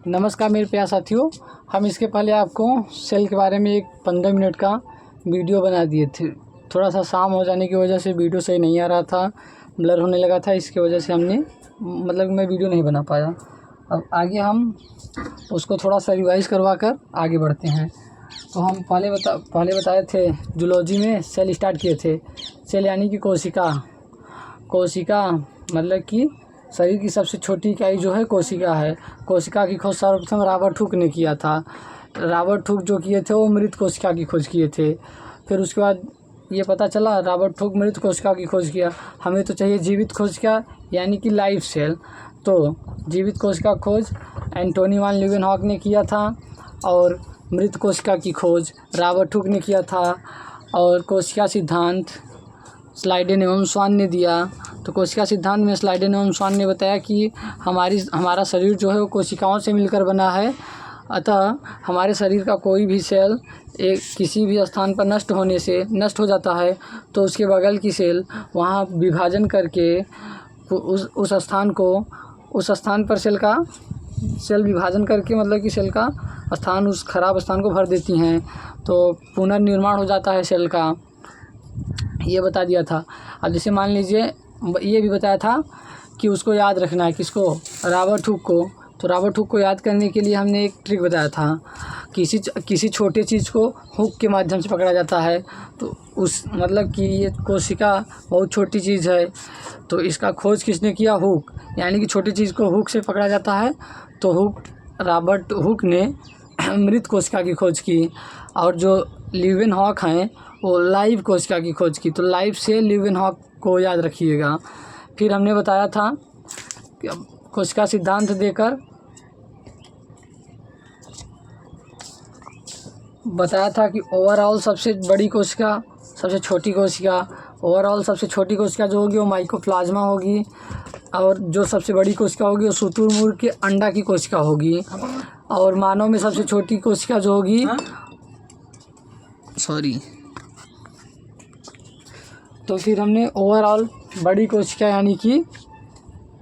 नमस्कार मेरे प्यारे साथियों। हम इसके पहले आपको सेल के बारे में एक 15 मिनट का वीडियो बना दिए थे। थोड़ा सा शाम हो जाने की वजह से वीडियो सही नहीं आ रहा था, ब्लर होने लगा था, इसकी वजह से हमने मैं वीडियो नहीं बना पाया। अब आगे हम उसको थोड़ा सा रिवाइज़ करवा कर आगे बढ़ते हैं। तो हम पहले बताए थे जूलॉजी में सेल स्टार्ट किए थे। सेल यानी कि कोशिका मतलब कि शरीर की सबसे छोटी इकाई जो है कोशिका है। कोशिका की खोज सर्वप्रथम रॉबर्ट हुक ने किया था। रॉबर्ट हुक जो किए थे वो मृत कोशिका की खोज किए थे। फिर उसके बाद ये पता चला रॉबर्ट हुक मृत कोशिका की खोज किया, हमें तो चाहिए जीवित कोशिका यानी कि लाइव सेल। तो जीवित कोशिका खोज एंटोनी वान लीeuwenhoek ने किया था और मृत कोशिका की खोज रॉबर्ट हुक ने किया था। और कोशिका सिद्धांत स्लाइडेन एवं स्वान ने दिया। तो कोशिका सिद्धांत में स्लाइडेन एवं स्वान ने बताया कि हमारा शरीर जो है वो कोशिकाओं से मिलकर बना है। अतः हमारे शरीर का कोई भी सेल किसी भी स्थान पर नष्ट हो जाता है तो उसके बगल की सेल वहाँ विभाजन करके उस स्थान पर सेल विभाजन करके मतलब कि सेल का स्थान उस खराब स्थान को भर देती हैं, तो पुनर्निर्माण हो जाता है सेल का। ये बता दिया था। अब जैसे मान लीजिए ये भी बताया था कि उसको याद रखना है, किसको, रॉबर्ट हुक को। तो रॉबर्ट हुक को याद करने के लिए हमने एक ट्रिक बताया था। किसी छोटे चीज़ को हुक के माध्यम से पकड़ा जाता है। तो उस मतलब कि ये कोशिका बहुत छोटी चीज़ है, तो इसका खोज किसने किया, हुक। यानी कि छोटी चीज़ को हुक से पकड़ा जाता है। तो रॉबर्ट हुक ने मृत कोशिका की खोज की। और जो लीeuwenhoek हैं वो लाइव कोशिका की खोज की। तो लाइव से लीeuwenhoek को याद रखिएगा। फिर हमने बताया था कोशिका सिद्धांत देकर बताया था कि ओवरऑल सबसे बड़ी कोशिका, सबसे छोटी कोशिका, ओवरऑल सबसे छोटी कोशिका जो होगी वो माइकोप्लाज्मा होगी। और जो सबसे बड़ी कोशिका होगी वो शुतुरमुर्ग के अंडा की कोशिका होगी। और मानव में सबसे छोटी कोशिका जो होगी तो फिर हमने ओवरऑल बड़ी कोशिका यानी कि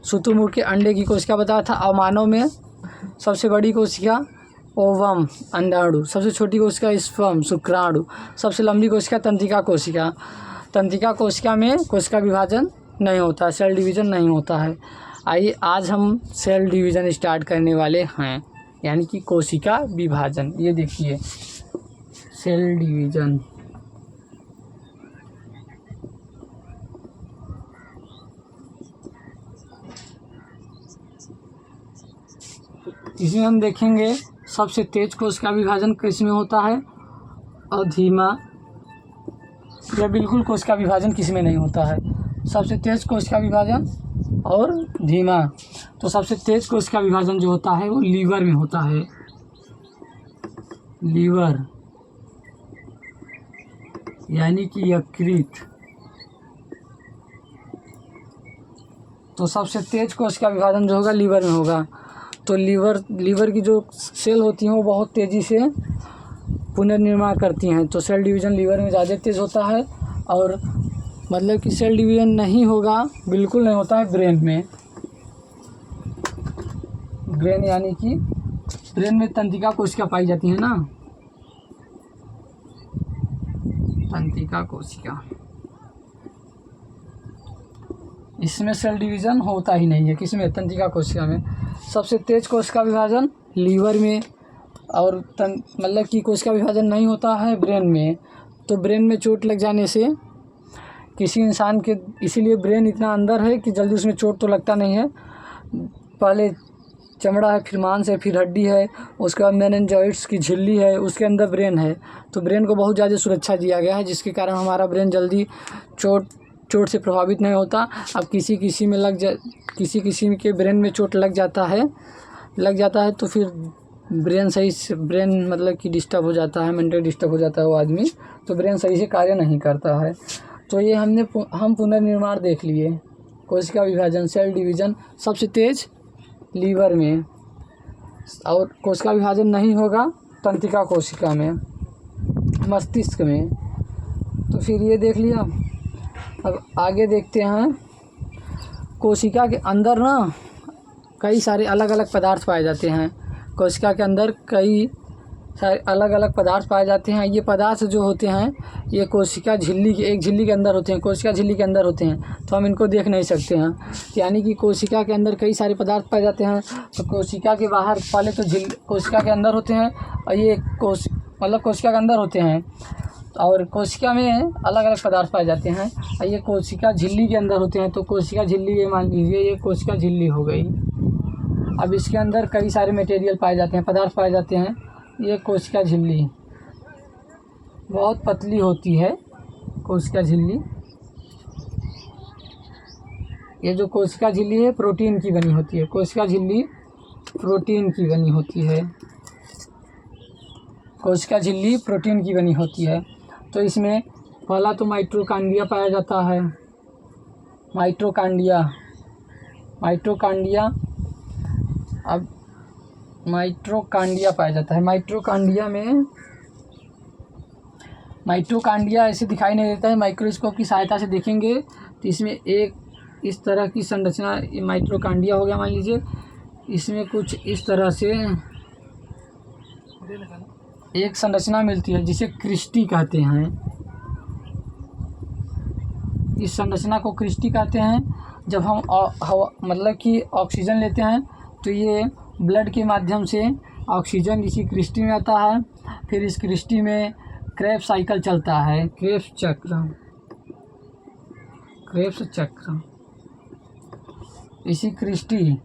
शुतुरमुर्ग के अंडे की कोशिका बताया था। और मानव में सबसे बड़ी कोशिका ओवम अंडाणु, सबसे छोटी कोशिका स्पर्म शुक्राणु, सबसे लंबी कोशिका तंत्रिका कोशिका। तंत्रिका कोशिका में कोशिका विभाजन नहीं होता, सेल डिवीज़न नहीं होता है। आइए आज हम सेल डिवीज़न स्टार्ट करने वाले हैं, यानी कि कोशिका विभाजन। ये देखिए सेल डिवीज़न। इसमें हम देखेंगे सबसे तेज कोशिका विभाजन किस में होता है और धीमा या बिल्कुल कोशिका विभाजन किस में नहीं होता है। सबसे तेज कोशिका विभाजन और धीमा। तो सबसे तेज कोशिका विभाजन जो होता है वो लीवर में होता है। लीवर यानी कि यकृत। तो सबसे तेज कोशिका विभाजन जो होगा लीवर में होगा। तो लीवर की जो सेल होती हैं वो बहुत तेज़ी से पुनर्निर्माण करती हैं। तो सेल डिवीज़न लीवर में ज़्यादा तेज़ होता है। और मतलब कि सेल डिवीज़न नहीं होगा, बिल्कुल नहीं होता है ब्रेन में। ब्रेन यानी कि ब्रेन में तंत्रिका कोशिका पाई जाती है ना, तंत्रिका कोशिका, इसमें सेल डिवीज़न होता ही नहीं है। किसमें, तंत्रिका कोशिका में। सबसे तेज कोशिका विभाजन लीवर में। और मतलब कि कोशिका विभाजन नहीं होता है ब्रेन में। तो ब्रेन में चोट लग जाने से किसी इंसान के, इसीलिए ब्रेन इतना अंदर है कि जल्दी उसमें चोट तो लगता नहीं है। पहले चमड़ा है, फिर मांस है, फिर हड्डी है, उसके बाद मेनिंजाइट्स की झिल्ली है, उसके अंदर ब्रेन है। तो ब्रेन को बहुत ज़्यादा सुरक्षा दिया गया है, जिसके कारण हमारा ब्रेन जल्दी चोट से प्रभावित नहीं होता। अब किसी किसी के ब्रेन में चोट लग जाता है तो फिर ब्रेन मतलब कि डिस्टर्ब हो जाता है, मेंटल डिस्टर्ब हो जाता है वो आदमी। तो ब्रेन सही से कार्य नहीं करता है। तो ये हम पुनर्निर्माण देख लिए। कोशिका विभाजन, सेल डिवीज़न सबसे तेज लीवर में। और कोशिका विभाजन नहीं होगा तंत्रिका कोशिका में, मस्तिष्क में। तो फिर ये देख लिया। अब आगे देखते हैं। कोशिका के अंदर ना कई सारे अलग अलग पदार्थ पाए जाते हैं। कोशिका के अंदर कई सारे अलग अलग पदार्थ पाए जाते हैं। ये पदार्थ जो होते हैं ये कोशिका झिल्ली के एक झिल्ली के अंदर होते हैं, कोशिका झिल्ली के अंदर होते हैं, तो हम इनको देख नहीं सकते हैं। यानी कि कोशिका के अंदर कई सारे पदार्थ पाए जाते हैं। तो कोशिका के बाहर पहले तो कोशिका के अंदर होते हैं, और ये कोशिका के अंदर होते हैं, और कोशिका में अलग अलग पदार्थ पाए जाते हैं। और ये कोशिका झिल्ली के अंदर होते हैं। तो कोशिका झिल्ली, ये मान लीजिए ये कोशिका झिल्ली हो गई। अब इसके अंदर कई सारे मटेरियल पाए जाते हैं, पदार्थ पाए जाते हैं। ये कोशिका झिल्ली बहुत पतली होती है, कोशिका झिल्ली। ये जो कोशिका झिल्ली है प्रोटीन की बनी होती है, कोशिका झिल्ली प्रोटीन की बनी होती है, कोशिका झिल्ली प्रोटीन की बनी होती है। तो इसमें पहला तो माइटोकांड्रिया पाया जाता है। माइटोकांड्रिया अब माइटोकांड्रिया पाया जाता है। माइटोकांड्रिया ऐसे दिखाई नहीं देता है, माइक्रोस्कोप की सहायता से देखेंगे तो इसमें एक इस तरह की संरचना माइटोकांड्रिया हो गया मान लीजिए। इसमें कुछ इस तरह से एक संरचना मिलती है जिसे क्रिस्टी कहते हैं। इस संरचना को क्रिस्टी कहते हैं। जब हम मतलब कि ऑक्सीजन लेते हैं तो ये ब्लड के माध्यम से ऑक्सीजन इसी क्रिस्टी में आता है। फिर इस क्रिस्टी में क्रेब्स साइकिल चलता है, क्रेब्स चक्र इसी क्रिस्टी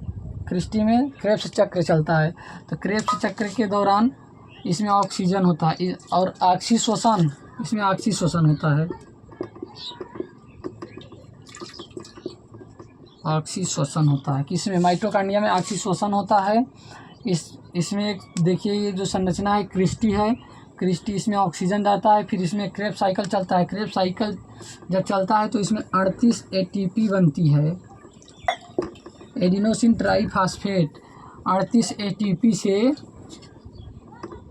में क्रेब्स चक्र चलता है। तो क्रेब्स चक्र के दौरान इसमें ऑक्सीजन होता है और इसमें ऑक्सीश्वसन होता है। ऑक्सीश्वसन होता है किसमें? माइटोकांड्रिया में ऑक्सीश्वसन होता है। इसमें देखिए ये जो संरचना है क्रिस्टी है, क्रिस्टी इसमें ऑक्सीजन जाता है। फिर इसमें क्रेब्स साइकिल चलता है। क्रेब्स साइकिल जब चलता है तो इसमें 38 ATP बनती है, एडिनोसिन ट्राईफॉस्फेट। 38 ATP से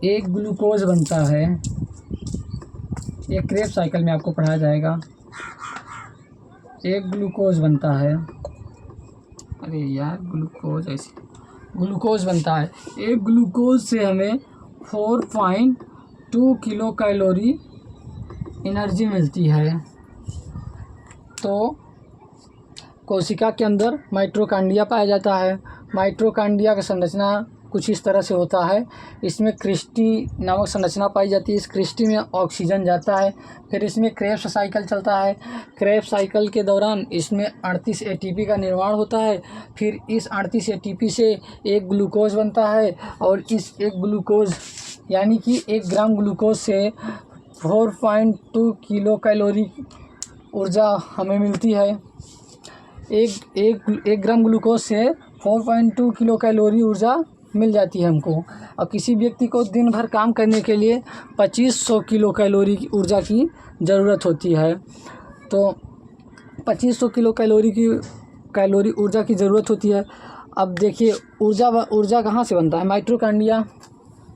एक ग्लूकोज बनता है। ये क्रेब्स साइकिल में आपको पढ़ाया जाएगा। एक ग्लूकोज बनता है, अरे यार ग्लूकोज बनता है। एक ग्लूकोज से हमें 4.2 किलो कैलोरी एनर्जी मिलती है। तो कोशिका के अंदर माइटोकांड्रिया पाया जाता है। माइटोकांड्रिया का संरचना कुछ इस तरह से होता है। इसमें क्रिस्टी नामक संरचना पाई जाती है। इस क्रिस्टी में ऑक्सीजन जाता है। फिर इसमें क्रेब्स साइकिल चलता है। क्रेब्स साइकिल के दौरान इसमें 38 ATP का निर्माण होता है। फिर इस 38 ATP से एक ग्लूकोज बनता है, और इस एक ग्लूकोज यानी कि 1 ग्राम ग्लूकोज से 4.2 किलो कैलोरी ऊर्जा हमें मिलती है। एक ग्राम ग्लूकोज से 4.2 किलो कैलोरी ऊर्जा मिल जाती है हमको। और किसी व्यक्ति को दिन भर काम करने के लिए 2500 किलो कैलोरी की ऊर्जा की ज़रूरत होती है। तो 2500 किलो कैलोरी ऊर्जा की ज़रूरत होती है। अब देखिए ऊर्जा कहाँ से बनता है? माइटोकांड्रिया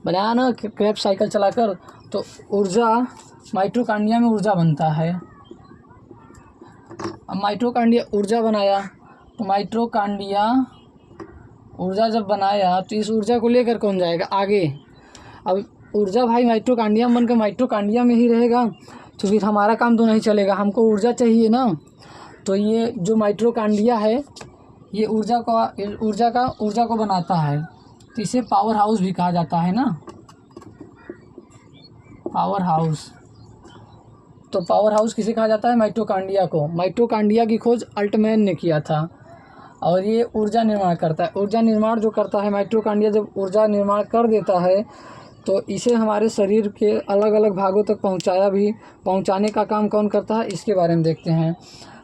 बनाया ना क्रेब्स साइकिल चलाकर, तो माइटोकांड्रिया में ऊर्जा बनता है। अब माइटोकांड्रिया ऊर्जा बनाया, तो माइटोकांड्रिया ऊर्जा जब बनाया तो इस ऊर्जा को लेकर कौन जाएगा आगे? अब ऊर्जा भाई माइटोकांड्रिया में बनकर माइटोकांड्रिया में ही रहेगा, तो फिर हमारा काम तो नहीं चलेगा, हमको ऊर्जा चाहिए ना। तो ये जो माइटोकांड्रिया है ये ऊर्जा को बनाता है। तो इसे पावर हाउस भी कहा जाता है ना, पावर हाउस। तो पावर हाउस किसे कहा जाता है? माइटोकांड्रिया को। माइटोकांड्रिया की खोज अल्टमैन ने किया था, और ये ऊर्जा निर्माण करता है। ऊर्जा निर्माण जो करता है माइटोकांड्रिया, जब ऊर्जा निर्माण कर देता है तो इसे हमारे शरीर के अलग अलग भागों तक पहुंचाने का काम कौन करता है, इसके बारे में देखते हैं।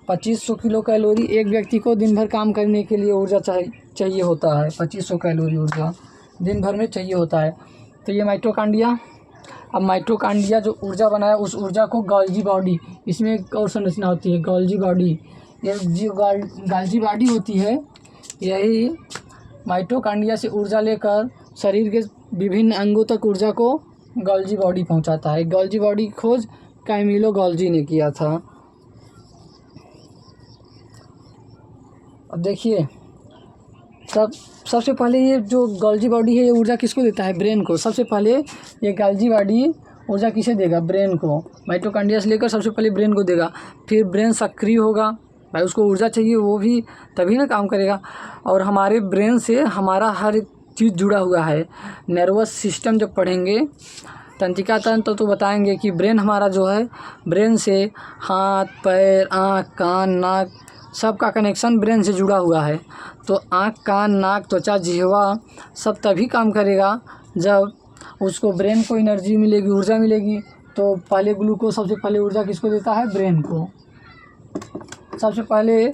2500 किलो कैलोरी एक व्यक्ति को दिन भर काम करने के लिए ऊर्जा चाहिए होता है। 2500 कैलोरी ऊर्जा दिन भर में चाहिए होता है। तो ये माइटोकांड्रिया। अब माइटोकांड्रिया जो ऊर्जा बनाया उस ऊर्जा को गोल्गी बॉडी, इसमें एक और संरचना होती है गोल्गी बॉडी। ये जो गोल्गी बॉडी होती है यही माइटोकांड्रिया से ऊर्जा लेकर शरीर के विभिन्न अंगों तक ऊर्जा को गोल्गी बॉडी पहुंचाता है। गोल्गी बॉडी की खोज कैमिलो गोल्गी ने किया था। अब देखिए सबसे पहले ये जो गोल्जी बॉडी है ये ऊर्जा किसको देता है? ब्रेन को। सबसे पहले ये गोल्जी बॉडी ऊर्जा किसे देगा? ब्रेन को। माइटोकॉन्ड्रिया से लेकर सबसे पहले ब्रेन को देगा, फिर ब्रेन सक्रिय होगा, भाई उसको ऊर्जा चाहिए, वो भी तभी ना काम करेगा। और हमारे ब्रेन से हमारा हर एक चीज़ जुड़ा हुआ है। नर्वस सिस्टम जब पढ़ेंगे तंत्रिका तंत्र तो बताएंगे कि ब्रेन हमारा जो है, ब्रेन से हाथ पैर आँख कान नाक सब का कनेक्शन ब्रेन से जुड़ा हुआ है। तो आँख कान नाक त्वचा जिह्वा सब तभी काम करेगा जब उसको ब्रेन को एनर्जी मिलेगी, ऊर्जा मिलेगी। तो पहले ग्लूकोज सबसे पहले ऊर्जा किसको देता है? ब्रेन को। सबसे पहले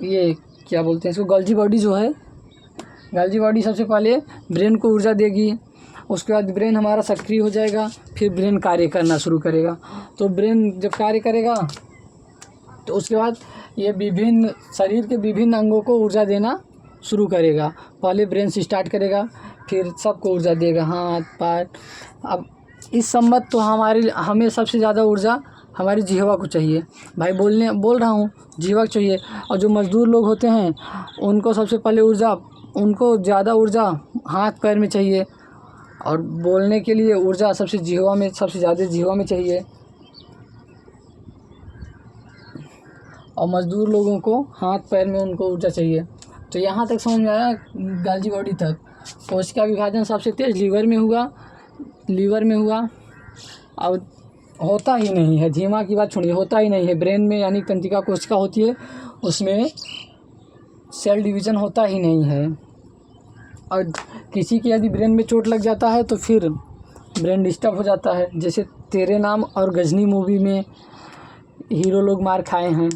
ये क्या बोलते हैं इसको, गोल्जी बॉडी जो है, गोल्जी बॉडी सबसे पहले ब्रेन को ऊर्जा देगी। उसके बाद ब्रेन हमारा सक्रिय हो जाएगा, फिर ब्रेन कार्य करना शुरू करेगा। तो ब्रेन जब कार्य करेगा तो उसके बाद ये विभिन्न शरीर के विभिन्न अंगों को ऊर्जा देना शुरू करेगा। पहले ब्रेन से स्टार्ट करेगा, फिर सबको ऊर्जा देगा, हाथ पैर। अब इस संबंध तो हमें सबसे ज़्यादा ऊर्जा हमारी जिह्वा को चाहिए। भाई बोल रहा हूँ, जिह्वा को चाहिए। और जो मज़दूर लोग होते हैं उनको सबसे पहले उनको ज़्यादा ऊर्जा हाथ पैर में चाहिए, और बोलने के लिए ऊर्जा सबसे ज़्यादा जिह्वा में चाहिए। और मज़दूर लोगों को हाथ पैर में उनको ऊर्जा चाहिए। तो यहाँ तक समझ में आया गोल्जी बॉडी तक। कोशिका विभाजन सबसे तेज़ लीवर में हुआ। और होता ही नहीं है, धीमा की बात छोड़िए, होता ही नहीं है। ब्रेन में यानी तंत्रिका कोशिका होती है, उसमें सेल डिवीज़न होता ही नहीं है। और किसी के यदि ब्रेन में चोट लग जाता है तो फिर ब्रेन डिस्टर्ब हो जाता है। जैसे तेरे नाम और गजनी मूवी में हीरो लोग मार खाए हैं,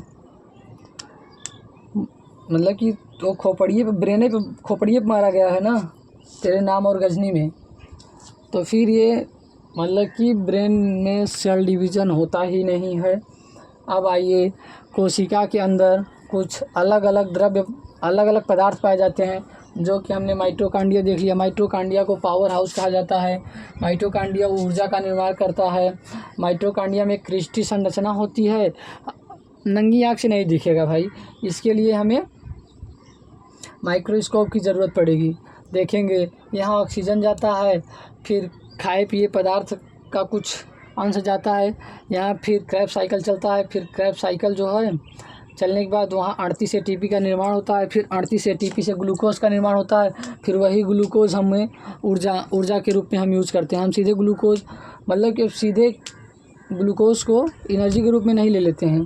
मतलब कि तो खोपड़िए पे मारा गया है ना, तेरे नाम और गजनी में। तो फिर ये मतलब कि ब्रेन में सेल डिवीज़न होता ही नहीं है। अब आइए, कोशिका के अंदर कुछ अलग अलग पदार्थ पाए जाते हैं, जो कि हमने माइटोकॉन्ड्रिया देख लिया। माइटोकॉन्ड्रिया को पावर हाउस कहा जाता है। माइटोकॉन्ड्रिया ऊर्जा का निर्माण करता है। माइटोकॉन्ड्रिया में क्रिस्टल संरचना होती है, नंगी आँख से नहीं दिखेगा भाई, इसके लिए हमें माइक्रोस्कोप की ज़रूरत पड़ेगी। देखेंगे यहाँ ऑक्सीजन जाता है, फिर खाए पिए पदार्थ का कुछ अंश जाता है यहाँ, फिर क्रेब्स साइकिल चलता है। फिर क्रेब्स साइकिल जो है चलने के बाद वहाँ 38 ATP का निर्माण होता है। फिर 38 ATP से ग्लूकोज का निर्माण होता है। फिर वही ग्लूकोज हमें ऊर्जा के रूप में हम यूज़ करते हैं। हम सीधे ग्लूकोज मतलब कि सीधे ग्लूकोज को एनर्जी के रूप में नहीं ले लेते हैं।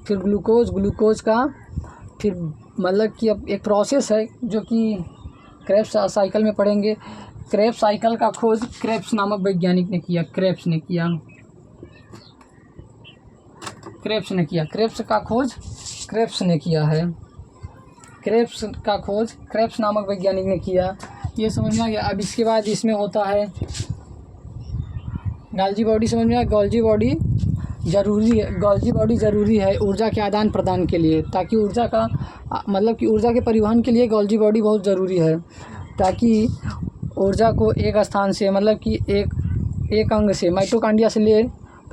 फिर ग्लूकोज का फिर मतलब कि अब एक प्रोसेस है जो कि क्रेब्स साइकिल में पढ़ेंगे। क्रेब्स साइकिल का खोज क्रेब्स नामक वैज्ञानिक ने किया। क्रेब्स का खोज क्रेब्स नामक वैज्ञानिक ने किया। ये समझ में आ गया। अब इसके बाद इसमें होता है गोल्जी बॉडी। समझ में आया, गोल्जी बॉडी ज़रूरी है ऊर्जा के आदान प्रदान के लिए, ताकि ऊर्जा के परिवहन के लिए गोल्जी बॉडी बहुत ज़रूरी है, ताकि ऊर्जा को एक स्थान से मतलब कि एक अंग से माइटोकॉन्ड्रिया से ले,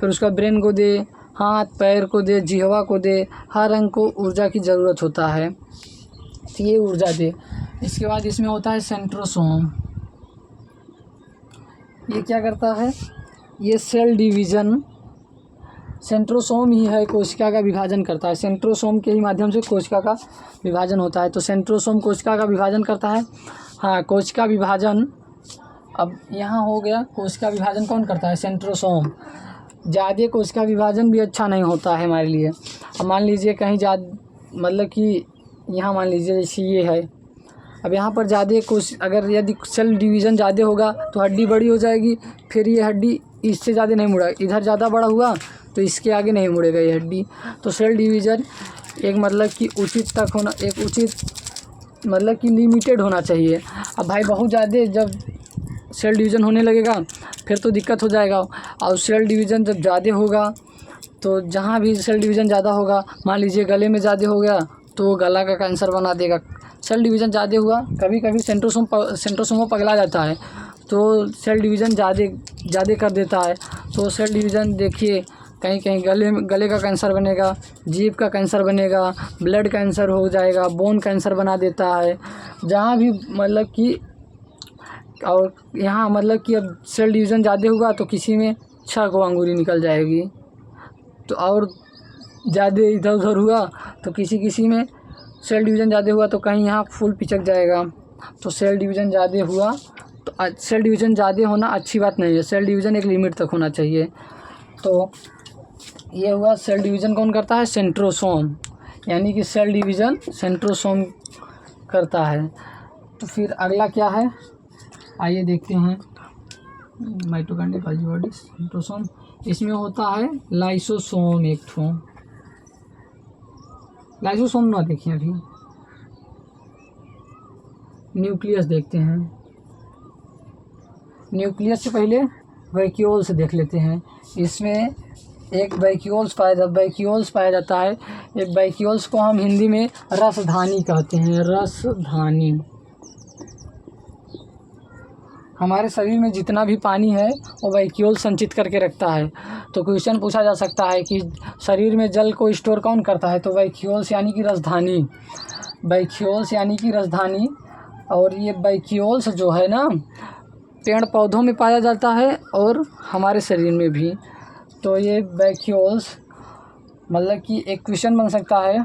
फिर उसका ब्रेन को दे, हाथ पैर को दे, जिह्वा को दे, हर अंग को ऊर्जा की ज़रूरत होता है, तो ये ऊर्जा दे। इसके बाद इसमें होता है सेंट्रोसोम। ये क्या करता है? ये सेल डिवीज़न, सेंट्रोसोम ही है कोशिका का विभाजन करता है। सेंट्रोसोम के ही माध्यम से कोशिका का विभाजन होता है। तो सेंट्रोसोम कोशिका का विभाजन करता है। हाँ, कोशिका विभाजन अब यहाँ हो गया। कोशिका विभाजन कौन करता है? सेंट्रोसोम। ज़्यादा कोशिका विभाजन भी अच्छा नहीं होता है हमारे लिए। अब मान लीजिए कहीं मतलब कि यहाँ मान लीजिए जैसे ये है, अब यहाँ पर अगर यदि सेल डिवीज़न ज़्यादा होगा तो हड्डी बड़ी हो जाएगी, फिर ये हड्डी इससे ज़्यादा नहीं मुड़ा, इधर ज़्यादा बड़ा हुआ तो इसके आगे नहीं मुड़ेगा ये हड्डी। तो सेल डिवीज़न एक मतलब कि उचित मतलब कि लिमिटेड होना चाहिए। अब भाई बहुत ज़्यादा जब सेल डिवीज़न होने लगेगा फिर तो दिक्कत हो जाएगा। और सेल डिवीज़न जब ज़्यादा होगा तो जहाँ भी सेल डिवीज़न ज़्यादा होगा, मान लीजिए गले में ज़्यादा हो गया तो गला का कैंसर बना देगा। सेल डिवीज़न ज़्यादा हुआ, कभी कभी सेंट्रोसोम पगला जाता है तो सेल डिवीज़न ज़्यादा कर देता है। तो सेल डिवीज़न देखिए कहीं कहीं गले का कैंसर बनेगा, जीभ का कैंसर बनेगा, ब्लड कैंसर हो जाएगा, बोन कैंसर बना देता है। जहाँ भी मतलब कि और यहाँ मतलब कि अब सेल डिवीज़न ज़्यादा हुआ तो किसी में 6 को अंगूरी निकल जाएगी, तो और ज़्यादा इधर उधर हुआ तो किसी में सेल डिवीज़न ज़्यादा हुआ तो कहीं यहाँ फूल पिचक जाएगा। तो सेल डिवीज़न ज़्यादा हुआ तो सेल डिवीज़न ज़्यादा होना अच्छी बात नहीं है, सेल डिवीज़न एक लिमिट तक होना चाहिए। तो ये हुआ सेल डिवीज़न कौन करता है? सेंट्रोसोम, यानी कि सेल डिवीज़न सेंट्रोसोम करता है। तो फिर अगला क्या है, आइए देखते हैं। माइटोकॉन्ड्रिया गोल्गी बॉडी सेंट्रोसोम, इसमें होता है लाइसोसोम। एक ठो लाइसोसोम ना देखिए, अभी न्यूक्लियस देखते हैं। न्यूक्लियस से पहले वैक्यूल्स देख लेते हैं। इसमें एक वैक्यूल्स पाया जाता है। एक वैक्यूल्स को हम हिंदी में रसधानी कहते हैं। रसधानी हमारे शरीर में जितना भी पानी है वो वैक्यूल संचित करके रखता है। तो क्वेश्चन पूछा जा सकता है कि शरीर में जल को स्टोर कौन करता है? तो वैक्यूल्स यानी कि रसधानी, वैक्यूल्स यानी कि रसधानी। और ये वैक्यूल्स जो है ना, पेड़ पौधों में पाया जाता है और हमारे शरीर में भी। तो ये वैक्यूल्स मतलब कि एक क्वेश्चन बन सकता है,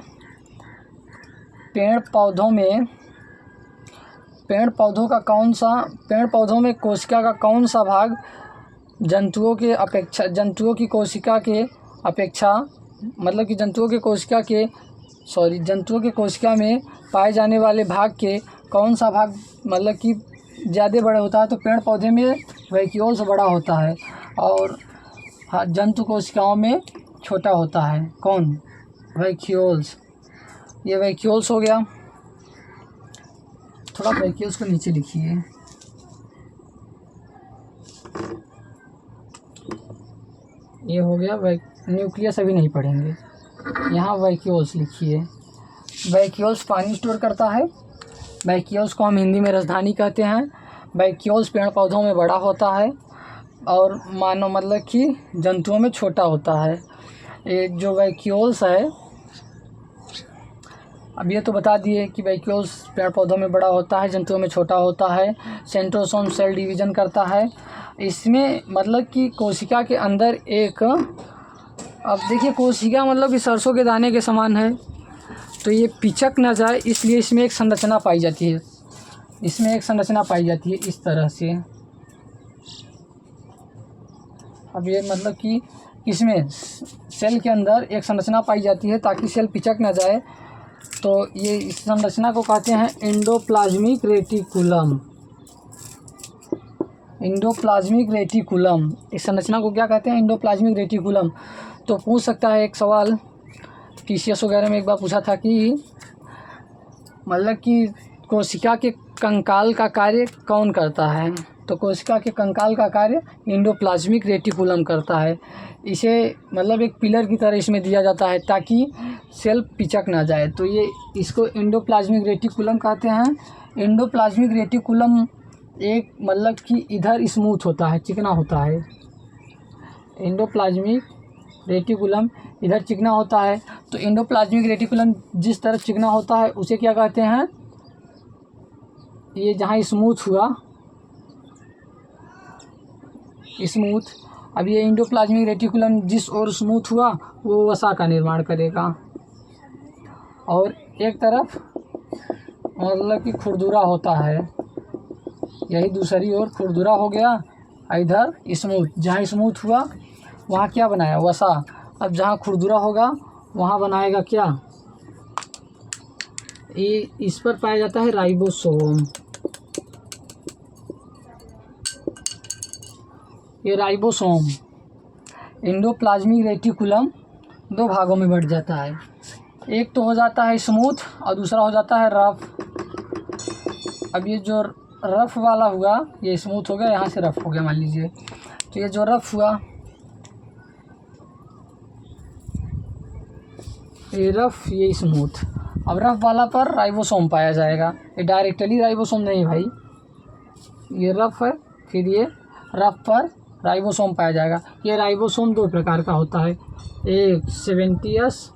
पेड़ पौधों में कोशिका का कौन सा भाग जंतुओं की कोशिका के अपेक्षा मतलब कि जंतुओं के कोशिका में पाए जाने वाले भाग के कौन सा भाग मतलब कि ज़्यादा बड़ा होता है? तो पेड़ पौधे में वैक्यूल्स बड़ा होता है और जंतु कोशिकाओं में छोटा होता है। कौन? वैक्यूल्स। ये वैक्यूल्स हो गया। थोड़ा वैक्यूल्स को नीचे लिखिए। ये हो गया न्यूक्लियस, अभी नहीं पढ़ेंगे। यहाँ वैक्यूल्स लिखिए। वैक्यूल्स पानी स्टोर करता है। वैक्यूल्स को हम हिंदी में रसधानी कहते हैं। वैक्यूल्स पेड़ पौधों में बड़ा होता है और मानव मतलब कि जंतुओं में छोटा होता है। ये जो वैक्यूल्स है, अब ये तो बता दिए कि वैक्यूल्स पेड़ पौधों में बड़ा होता है, जंतुओं में छोटा होता है। सेंट्रोसोम सेल डिवीज़न करता है। इसमें मतलब कि कोशिका के अंदर एक, अब देखिए कोशिका मतलब कि सरसों के दाने के समान है, तो ये पिचक ना जाए इसलिए इसमें एक संरचना पाई जाती है। इस तरह से। अब ये मतलब कि इसमें सेल के अंदर एक संरचना पाई जाती है ताकि सेल पिचक ना जाए। तो ये इस संरचना को कहते हैं एंडोप्लाज्मिक रेटिकुलम। इस संरचना को क्या कहते हैं? Endoplasmic reticulum. तो पूछ सकता है एक सवाल, पीसीएस वगैरह में एक बार पूछा था कि मतलब कि कोशिका के कंकाल का कार्य कौन करता है? तो कोशिका के कंकाल का कार्य एंडोप्लाज्मिक रेटिकुलम करता है। इसे मतलब एक पिलर की तरह इसमें दिया जाता है ताकि सेल पिचक ना जाए। तो ये इसको एंडोप्लाज्मिक रेटिकुलम कहते हैं। एंडोप्लाज्मिक रेटिकुलम एक मतलब कि इधर स्मूथ होता है, चिकना होता है। एंडोप्लाज्मिक रेटिकुलम इधर चिकना होता है। तो एंडोप्लाज्मिक रेटिकुलम जिस तरह चिकना होता है उसे क्या कहते हैं? ये जहाँ स्मूथ हुआ, स्मूथ, अब ये एंडोप्लाज्मिक रेटिकुलम जिस ओर स्मूथ हुआ वो वसा का निर्माण करेगा और एक तरफ मतलब कि खुरदुरा होता है, यही दूसरी ओर खुरदुरा हो गया, इधर स्मूथ। जहाँ स्मूथ हुआ वहाँ क्या बनाया? वसा। अब जहाँ खुरदुरा होगा वहाँ बनाएगा क्या? ये इस पर पाया जाता है राइबोसोम। ये राइबोसोम। एंडोप्लाज्मिक रेटिकुलम दो भागों में बढ़ जाता है, एक तो हो जाता है स्मूथ और दूसरा हो जाता है रफ। अब ये जो रफ वाला हुआ ये स्मूथ हो गया, यहाँ से रफ हो गया मान लीजिए। तो ये जो रफ हुआ, ये रफ ये स्मूथ। अब रफ वाला पर राइबोसोम पाया जाएगा। ये डायरेक्टली राइबोसोम नहीं भाई, ये रफ है, फिर ये रफ पर राइबोसोम पाया जाएगा। ये राइबोसोम 2 प्रकार का होता है, एक 70S,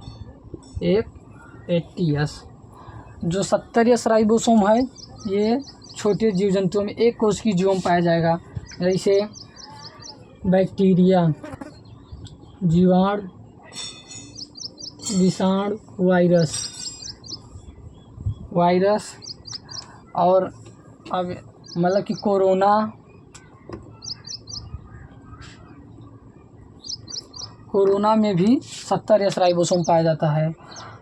एक 80S। जो 70S राइबोसोम है ये छोटे जीव जंतुओं में, एक कोश की जीवों में पाया जाएगा, जैसे बैक्टीरिया, जीवाणु, विषाणु, वायरस और अब मतलब कि कोरोना में भी 70S राइबोसोम पाया जाता है।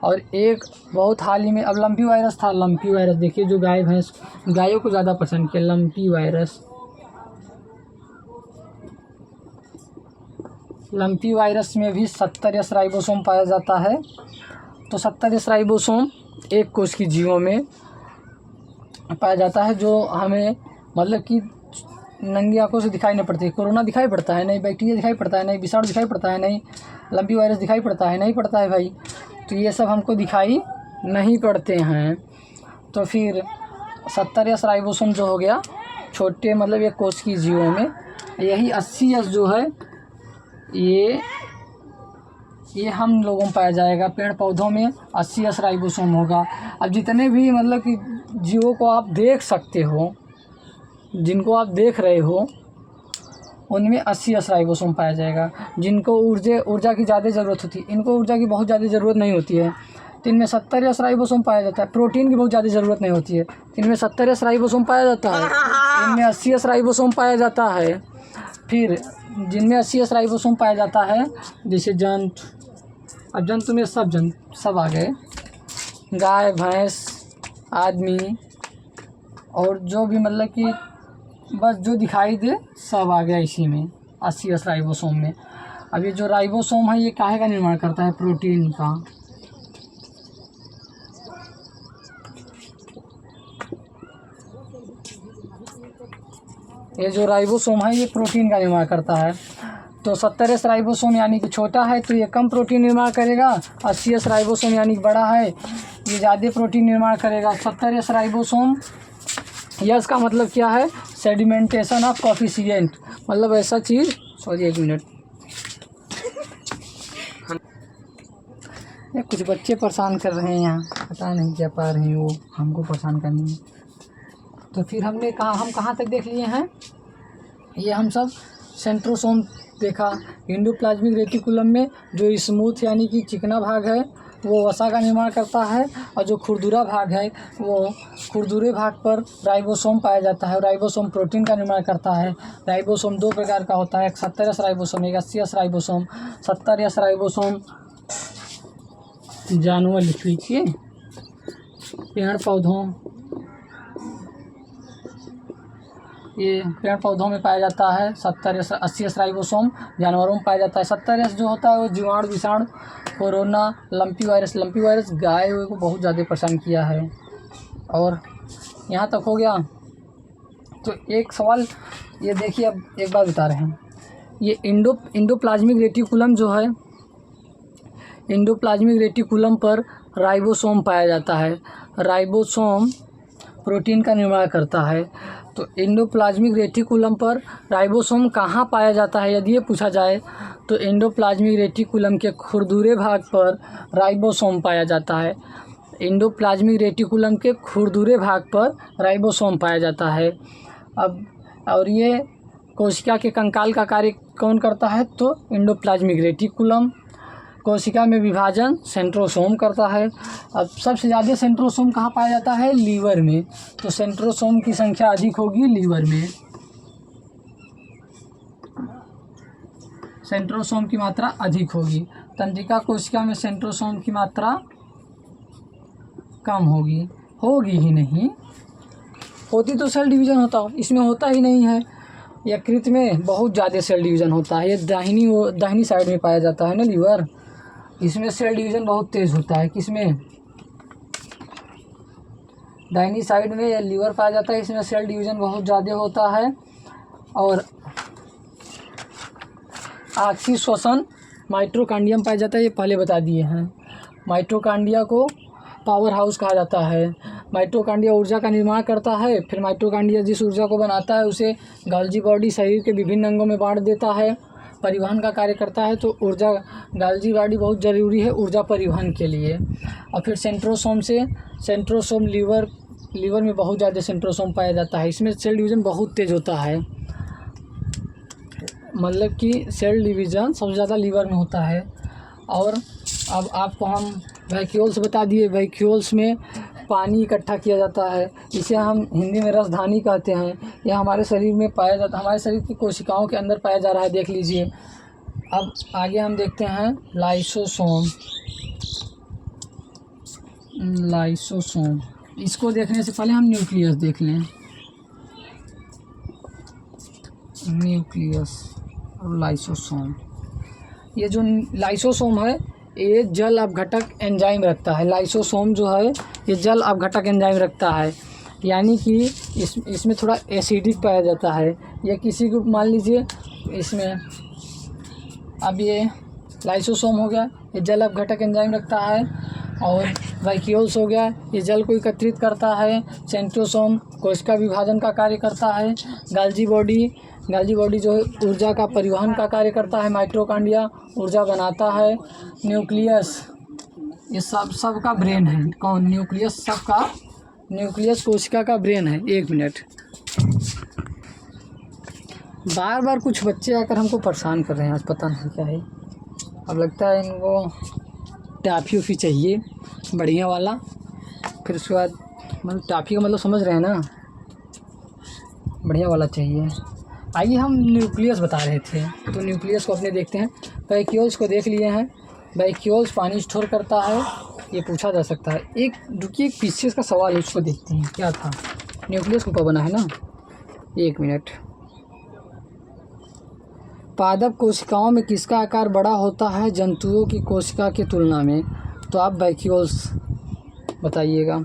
और एक बहुत हाल ही में अब लंपी वायरस था, लंपी वायरस देखिए जो गाय भैंस गायों को ज़्यादा पसंद किया, लंपी वायरस में भी 70S राइबोसोम पाया जाता है। तो 70S राइबोसोम एक कोश की जीवों में पाया जाता है, जो हमें मतलब कि नंगी आंखों से दिखाई नहीं पड़ती। कोरोना दिखाई पड़ता है नहीं, बैक्टीरिया दिखाई पड़ता है नहीं, विषाणु दिखाई पड़ता है नहीं, लंपी वायरस दिखाई पड़ता है नहीं पड़ता है भाई। तो ये सब हमको दिखाई नहीं पड़ते हैं। तो फिर 70S राइबोसोम जो हो गया छोटे मतलब एक कोश की जीवों में, यही 80S जो है ये हम लोगों में पाया जाएगा। पेड़ पौधों में 80S राइबोसोम होगा। अब जितने भी मतलब कि जीवों को आप देख सकते हो, जिनको आप देख रहे हो, उनमें 80S राइबोसोम पाया जाएगा। जिनको ऊर्जा की ज़्यादा ज़रूरत होती है, इनको ऊर्जा की बहुत ज़्यादा ज़रूरत नहीं होती है, तो इनमें 70S राइबोसोम पाया जाता है। प्रोटीन की बहुत ज़्यादा ज़रूरत नहीं होती है, तो इनमें 70S राइबोसोम पाया जाता है। इनमें 80S राइबोसोम पाया जाता है। फिर जिनमें 80S राइबोसोम पाया जाता है, जैसे जंतु, अब जंतु में सब आ गए, गाय भैंस आदमी और जो भी मतलब कि बस जो दिखाई दे सब आ गया इसी में 80S राइबोसोम में। अब ये जो राइबोसोम है ये काहे का निर्माण करता है? प्रोटीन का। ये जो राइबोसोम है ये प्रोटीन का निर्माण करता है। तो 70S राइबोसोम यानी कि छोटा है तो ये कम प्रोटीन निर्माण करेगा, 80S राइबोसोम यानी कि बड़ा है ये ज़्यादा प्रोटीन निर्माण करेगा। 70S राइबोसोम यस का मतलब क्या है? सेडिमेंटेशन ऑफ कोफिशिएंट, मतलब ऐसा चीज़, सॉरी एक मिनट, ये कुछ बच्चे परेशान कर रहे हैं यहाँ, पता नहीं क्या पा रहे हैं वो, हमको परेशान करनी है। तो फिर हम कहाँ तक देख लिए हैं? ये हम सब सेंट्रोसोम देखा। एंडोप्लाज्मिक रेटिकुलम में जो स्मूथ यानी कि चिकना भाग है वो वसा का निर्माण करता है, और जो खुरदुरा भाग है वो खुरदुरे भाग पर राइबोसोम पाया जाता है। राइबोसोम प्रोटीन का निर्माण करता है। राइबोसोम 2 प्रकार का होता है, एक 70S राइबोसोम, एक 80S राइबोसोम। 70S राइबोसोम जानवर लिख लीजिए, पेड़ पौधों में पाया जाता है। 80S राइबोसोम जानवरों में पाया जाता है। 70S जो होता है वो जीवाणु, विषाणु, कोरोना, लंपी वायरस गाय को बहुत ज़्यादा परेशान किया है। और यहाँ तक हो गया। तो एक सवाल ये देखिए, अब एक बात बता रहे हैं, ये इंडोप्लाज्मिक रेटिकुलम जो है, इंडोप्लाज्मिक रेटिकुलम पर राइबोसोम पाया जाता है। राइबोसोम प्रोटीन का निर्माण करता है। तो एंडोप्लाज्मिक रेटिकुलम पर राइबोसोम कहाँ पाया जाता है यदि ये पूछा जाए तो एंडोप्लाज्मिक रेटिकुलम के खुरदुरे भाग पर राइबोसोम पाया जाता है। एंडोप्लाज्मिक रेटिकुलम के खुरदुरे भाग पर राइबोसोम पाया जाता है। अब और ये कोशिका के कंकाल का कार्य कौन करता है? तो एंडोप्लाज्मिक रेटिकुलम। कोशिका में विभाजन सेंट्रोसोम करता है। अब सबसे ज़्यादा सेंट्रोसोम कहाँ पाया जाता है? लीवर में। तो सेंट्रोसोम की संख्या अधिक होगी लीवर में, सेंट्रोसोम की मात्रा अधिक होगी। तंत्रिका कोशिका में सेंट्रोसोम की मात्रा कम होगी ही नहीं, होती तो सेल डिवीज़न होता, इसमें होता ही नहीं है। यकृत में बहुत ज़्यादा सेल डिवीज़न होता है, ये दाहिनी साइड में पाया जाता है ना लीवर, इसमें सेल डिवीज़न बहुत तेज़ होता है। किसमें? दाहिनी साइड में लीवर पाया जाता है, इसमें सेल डिवीज़न बहुत ज़्यादा होता है। और आपसी श्वसन माइटोकॉन्ड्रियम पाया जाता है, ये पहले बता दिए हैं। माइटोकॉन्ड्रिया को पावर हाउस कहा जाता है। माइटोकॉन्ड्रिया ऊर्जा का निर्माण करता है। फिर माइटोकॉन्ड्रिया जिस ऊर्जा को बनाता है उसे गोल्गी बॉडी शरीर के विभिन्न अंगों में बांट देता है, परिवहन का कार्य करता है। तो ऊर्जा गोल्गी बॉडी बहुत ज़रूरी है ऊर्जा परिवहन के लिए। और फिर सेंट्रोसोम लीवर में बहुत ज़्यादा सेंट्रोसोम पाया जाता है। इसमें सेल डिवीज़न बहुत तेज़ होता है, मतलब कि सेल डिवीज़न सबसे ज़्यादा लीवर में होता है। और अब आपको हम वैक्यूल्स बता दिए। वैक्यूल्स में पानी इकट्ठा किया जाता है, इसे हम हिंदी में रसधानी कहते हैं। यह हमारे शरीर में पाया जाता है, हमारे शरीर की कोशिकाओं के अंदर पाया जा रहा है, देख लीजिए। अब आगे हम देखते हैं लाइसोसोम। इसको देखने से पहले हम न्यूक्लियस देख लें। न्यूक्लियस और लाइसोसोम, ये जो लाइसोसोम है ये जल अपघटक एंजाइम रखता है। लाइसोसोम जो है ये जल अपघटक एंजाइम रखता है, यानी कि इसमें थोड़ा एसिडिक पाया जाता है। या किसी को मान लीजिए इसमें, अब ये लाइसोसोम हो गया, ये जल अपघटक एंजाइम रखता है। और वैक्यूल्स हो गया, ये जल को एकत्रित करता है। सेंट्रोसोम कोशिका विभाजन का कार्य करता है। गोल्गी बॉडी जो है ऊर्जा का परिवहन का कार्य करता है। माइटोकॉन्ड्रिया ऊर्जा बनाता है। न्यूक्लियस ये सब का ब्रेन है। कौन? न्यूक्लियस कोशिका का ब्रेन है। 1 मिनट, बार कुछ बच्चे आकर हमको परेशान कर रहे हैं आज, पता नहीं क्या है। अब लगता है इनको टाफ़ी चाहिए बढ़िया वाला। फिर उसके बाद मतलब टाफ़ी का मतलब समझ रहे हैं ना, बढ़िया वाला चाहिए। आइए हम न्यूक्लियस बता रहे थे, तो न्यूक्लियस को अपने देखते हैं। वैक्यूल्स को देख लिए हैं। वैक्यूल्स पानी स्टोर करता है, ये पूछा जा सकता है। एक पीछे का सवाल है, उसको देखते हैं क्या था। न्यूक्लियस को कब बना है ना, 1 मिनट। पादप कोशिकाओं में किसका आकार बड़ा होता है जंतुओं की कोशिका की तुलना में? तो आप वैक्यूल्स बताइएगा।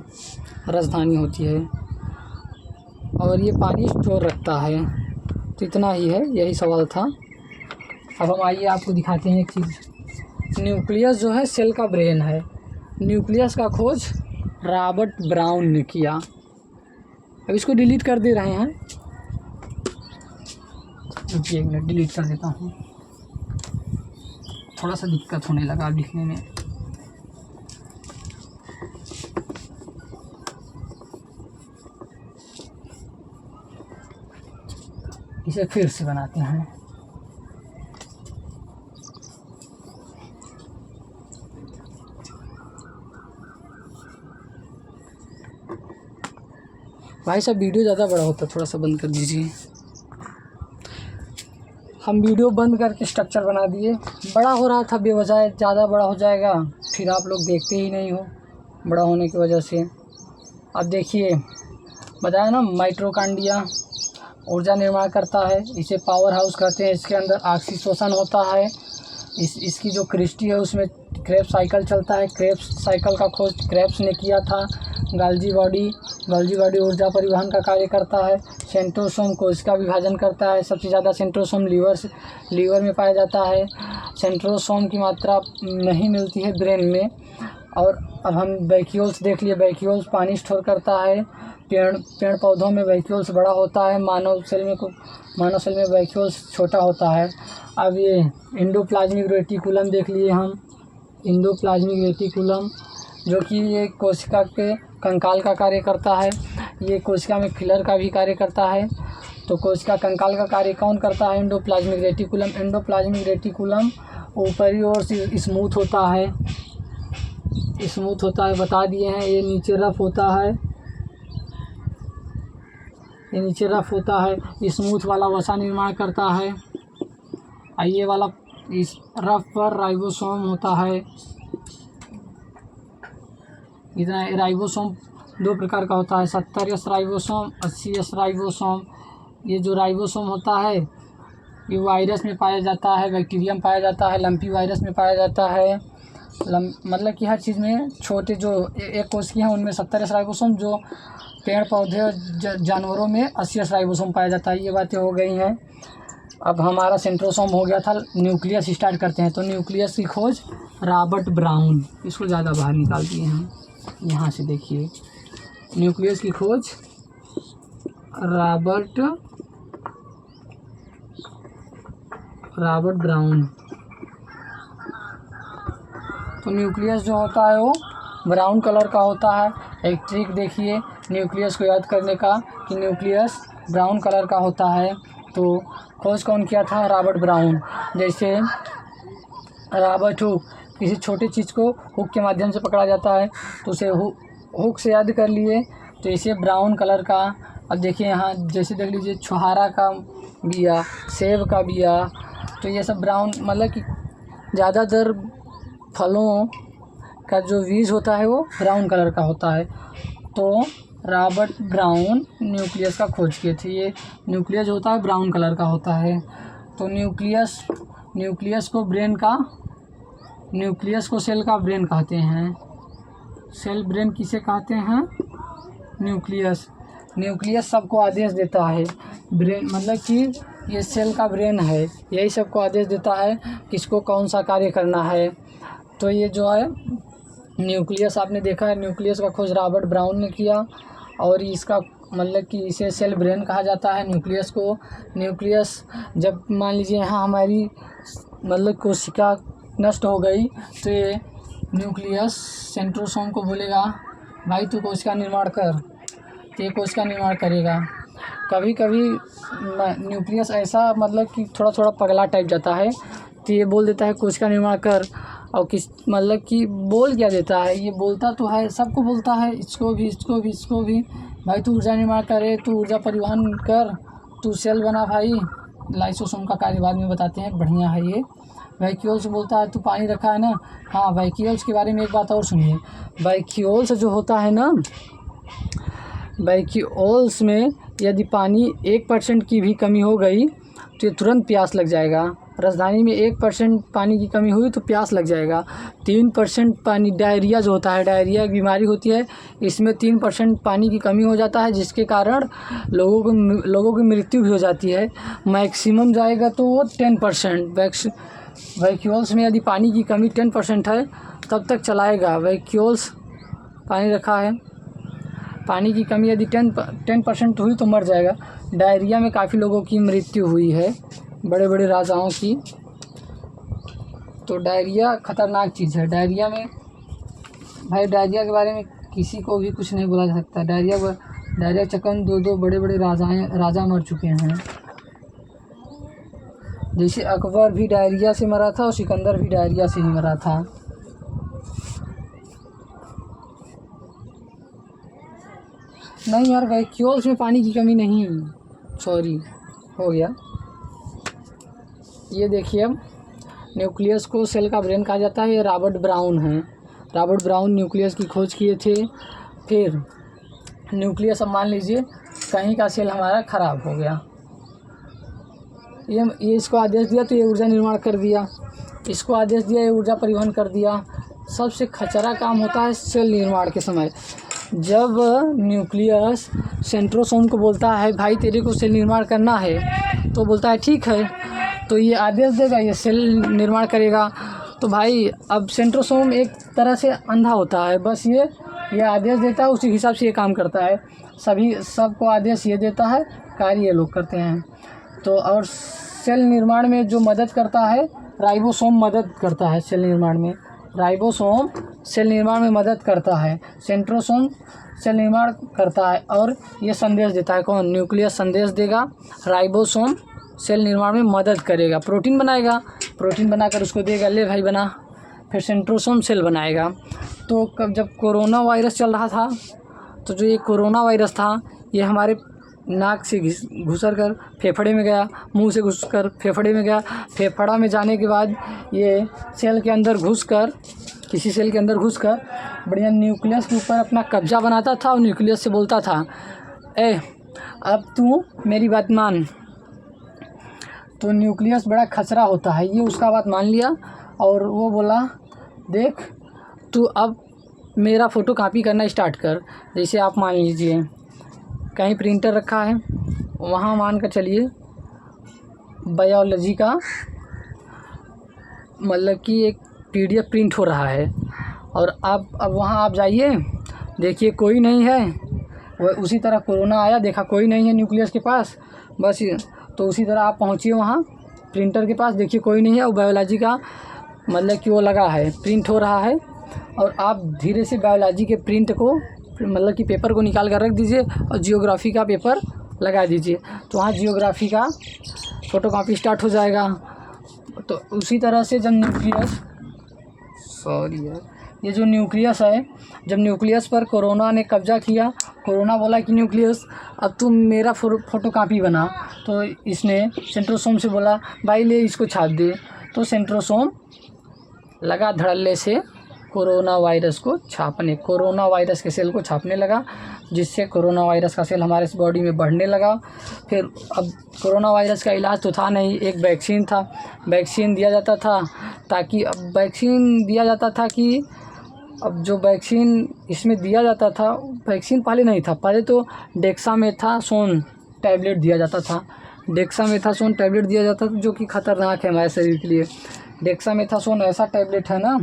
राजधानी होती है और ये पानी स्टोर रखता है। तो इतना ही है, यही सवाल था। अब हम आइए आपको दिखाते हैं एक चीज़। न्यूक्लियस जो है सेल का ब्रेन है। न्यूक्लियस का खोज रॉबर्ट ब्राउन ने किया। अब इसको डिलीट कर दे रहे हैं, 1 मिनट डिलीट कर देता हूँ। थोड़ा सा दिक्कत होने लगा लिखने में। इसे फिर से बनाते हैं। भाई साहब वीडियो ज़्यादा बड़ा होता, थोड़ा सा बंद कर दीजिए। हम वीडियो बंद करके स्ट्रक्चर बना दिए। बड़ा हो रहा था बेवजह, ज़्यादा बड़ा हो जाएगा फिर आप लोग देखते ही नहीं हो बड़ा होने की वजह से। अब देखिए, बताया ना माइटोकॉन्ड्रिया ऊर्जा निर्माण करता है, इसे पावर हाउस कहते हैं। इसके अंदर ऑक्सीजन होता है। इसकी जो क्रिस्टी है उसमें क्रेब्स साइकिल चलता है। क्रेब्स साइकिल का खोज क्रेब्स ने किया था। गोल्गी बॉडी ऊर्जा परिवहन का कार्य करता है। सेंट्रोसोम कोशिका विभाजन करता है। सबसे ज़्यादा सेंट्रोसोम लीवर में पाया जाता है। सेंट्रोसोम की मात्रा नहीं मिलती है ब्रेन में। और अब हम वैक्यूल्स देख लिए। वैक्यूल्स पानी स्टोर करता है। पेड़ पौधों में वैक्यूल्स बड़ा होता है। मानव सेल में वैक्यूल्स छोटा होता है। अब ये एंडोप्लाज्मिक रेटिकुलम देख लिए हम। एंडोप्लाज्मिक रेटिकुलम जो कि ये कोशिका के कंकाल का कार्य करता है। ये कोशिका में फिलर का भी कार्य करता है। तो कोशिका कंकाल का कार्य कौन करता है? एंडोप्लाज्मिक रेटिकुलम ऊपरी ओर से स्मूथ होता है, बता दिए हैं। ये नीचे रफ होता है, स्मूथ वाला वसा निर्माण करता है। ये वाला इस रफ पर राइबोसोम होता है। इतना राइबोसोम 2 प्रकार का होता है, 70S राइबोसोम, 80S राइबोसोम। ये जो राइबोसोम होता है ये वायरस में पाया जाता है, बैक्टीरिया में पाया जाता है, लंपी वायरस में पाया जाता है। मतलब कि हर चीज़ में छोटे जो एक कोशिका हैं उनमें 70S राइबोसोम, जो पेड़ पौधे और जानवरों में 80S राइबोसोम पाया जाता है। ये बातें हो गई हैं। अब हमारा सेंट्रोसोम हो गया था। न्यूक्लियस स्टार्ट करते हैं। तो न्यूक्लियस की खोज रॉबर्ट ब्राउन, इसको ज़्यादा बाहर निकाल दिए हैं। यहाँ से देखिए, न्यूक्लियस की खोज रॉबर्ट ब्राउन। तो न्यूक्लियस जो होता है वो ब्राउन कलर का होता है। एक ट्रिक देखिए न्यूक्लियस को याद करने का कि न्यूक्लियस ब्राउन कलर का होता है। तो खोज कौन किया था? Robert brown. जैसे रॉबर्ट हुक, किसी छोटी चीज़ को हुक के माध्यम से पकड़ा जाता है तो उसे हुक से याद कर लिए। तो इसे ब्राउन कलर का। अब देखिए यहाँ जैसे देख लीजिए छुहारा का बिया, सेब का बिया, तो ये सब ब्राउन, मतलब कि ज़्यादातर फलों का जो बीज होता है वो ब्राउन कलर का होता है। तो रॉबर्ट ब्राउन न्यूक्लियस का खोज किए थे। ये न्यूक्लियस होता है ब्राउन कलर का होता है। तो न्यूक्लियस को सेल का ब्रेन कहते हैं। सेल ब्रेन किसे कहते हैं? न्यूक्लियस सबको आदेश देता है। ब्रेन मतलब कि ये सेल का ब्रेन है, यही सबको आदेश देता है किसको कौन सा कार्य करना है। तो ये जो है न्यूक्लियस आपने देखा है, न्यूक्लियस का खोज रॉबर्ट ब्राउन ने किया और इसका मतलब कि इसे सेल ब्रेन कहा जाता है न्यूक्लियस को। न्यूक्लियस जब मान लीजिए यहाँ हमारी मतलब कोशिका नष्ट हो गई तो ये न्यूक्लियस सेंट्रोसोम को बोलेगा भाई तू कोशिका निर्माण कर, तो ये कोशिका निर्माण करेगा। कभी कभी न्यूक्लियस ऐसा मतलब कि थोड़ा थोड़ा पगला टाइप जाता है तो ये बोल देता है कोशिका निर्माण कर, और किस मतलब कि बोल क्या देता है, ये बोलता तो है सबको बोलता है, इसको भी भाई तू ऊर्जा निर्माण करे, तू ऊर्जा परिवहन कर, तू सेल बना भाई। लाइसोसोम का कार्य बाद में बताते हैं, बढ़िया है ये। वैक्यूल्स बोलता है तू पानी रखा है ना, हाँ वैक्यूल्स के बारे में एक बात और सुनिए। वैक्यूल्स जो होता है ना, वैक्यूल्स में यदि पानी 1% की भी कमी हो गई तो ये तुरंत प्यास लग जाएगा। राजधानी में 1% पानी की कमी हुई तो प्यास लग जाएगा। 3% पानी, डायरिया जो होता है, डायरिया एक बीमारी होती है, इसमें 3% पानी की कमी हो जाता है जिसके कारण लोगों की मृत्यु भी हो जाती है। मैक्सिमम जाएगा तो वो 10%। वैक्यूल्स में यदि पानी की कमी 10% है तब तक चलाएगा। वैक्यूल्स पानी रखा है, पानी की कमी यदि 10% हुई तो मर जाएगा। डायरिया में काफ़ी लोगों की मृत्यु हुई है, बड़े बड़े राजाओं की। तो डायरिया ख़तरनाक चीज़ है। डायरिया में भाई, डायरिया के बारे में किसी को भी कुछ नहीं बोला जा सकता। डायरिया चक्कर 2 बड़े बड़े राजा मर चुके हैं। जैसे अकबर भी डायरिया से मरा था और सिकंदर भी डायरिया से ही मरा था। नहीं यार, वैक्यूल्स में पानी की कमी नहीं, सॉरी हो गया। ये देखिए अब न्यूक्लियस को सेल का ब्रेन कहा जाता है। ये रॉबर्ट ब्राउन हैं। रॉबर्ट ब्राउन न्यूक्लियस की खोज किए थे। फिर न्यूक्लियस, अब मान लीजिए कहीं का सेल हमारा ख़राब हो गया, ये इसको आदेश दिया तो ये ऊर्जा निर्माण कर दिया, इसको आदेश दिया ये ऊर्जा परिवहन कर दिया। सबसे खचरा काम होता है सेल निर्माण के समय, जब न्यूक्लियस सेंट्रोसोम को बोलता है भाई तेरे को सेल निर्माण करना है, तो बोलता है ठीक है, तो ये आदेश देगा, ये सेल निर्माण करेगा। तो भाई अब सेंट्रोसोम एक तरह से अंधा होता है, बस ये आदेश देता है, उसी हिसाब से ये काम करता है। सबको आदेश ये देता है, कार्य ये लोग करते हैं। तो और सेल निर्माण में जो मदद करता है, राइबोसोम मदद करता है सेल निर्माण में। राइबोसोम सेल निर्माण में मदद करता है, सेंट्रोसोम सेल निर्माण करता है, और ये संदेश देता है कौन? न्यूक्लियस संदेश देगा, राइबोसोम सेल निर्माण में मदद करेगा, प्रोटीन बनाएगा, प्रोटीन बनाकर उसको देगा, ले भाई बना। फिर सेंट्रोसोम सेल बनाएगा। तो जब कोरोना वायरस चल रहा था, तो जो ये कोरोना वायरस था ये हमारे नाक से घुसर कर फेफड़े में गया, मुंह से घुसकर फेफड़े में गया, फेफड़ा में जाने के बाद ये सेल के अंदर घुसकर, किसी सेल के अंदर घुसकर बढ़िया न्यूक्लियस के ऊपर अपना कब्जा बनाता था और न्यूक्लियस से बोलता था अब तू मेरी बात मान। तो न्यूक्लियस बड़ा खचरा होता है, ये उसका बात मान लिया और वो बोला देख तू अब मेरा फ़ोटो कॉपी करना स्टार्ट कर। जैसे आप मान लीजिए कहीं प्रिंटर रखा है, वहाँ मान कर चलिए बायोलॉजी का मतलब कि एक PDF प्रिंट हो रहा है, और अब वहाँ आप जाइए, देखिए कोई नहीं है, वो उसी तरह कोरोना आया, देखा कोई नहीं है न्यूक्लियस के पास, बस तो उसी तरह आप पहुँचिए वहाँ प्रिंटर के पास, देखिए कोई नहीं है, वो बायोलॉजी का मतलब कि वो लगा है, प्रिंट हो रहा है, और आप धीरे से बायोलॉजी के प्रिंट को मतलब कि पेपर को निकाल कर रख दीजिए और जियोग्राफी का पेपर लगा दीजिए, तो वहाँ जियोग्राफी का फ़ोटोकॉपी स्टार्ट हो जाएगा। तो उसी तरह से जब ये जो न्यूक्लियस है, जब न्यूक्लियस पर कोरोना ने कब्जा किया, कोरोना बोला कि न्यूक्लियस अब तुम मेरा फ़ोटोकॉपी बना, तो इसने सेंट्रोसोम से बोला भाई ले इसको छाप दे, तो सेंट्रोसोम लगा धड़ल्ले से कोरोना वायरस के सेल को छापने लगा, जिससे कोरोना वायरस का सेल हमारे बॉडी में बढ़ने लगा। फिर अब कोरोना वायरस का इलाज तो था नहीं, एक वैक्सीन था, वैक्सीन दिया जाता था ताकि अब जो वैक्सीन इसमें दिया जाता था, वैक्सीन पहले नहीं था, पहले तो डेक्सामेथासोन टैबलेट दिया जाता था, डेक्सामेथासोन टैबलेट दिया जाता था जो कि ख़तरनाक है हमारे शरीर के लिए। डेक्सामेथासोन ऐसा टैबलेट है ना,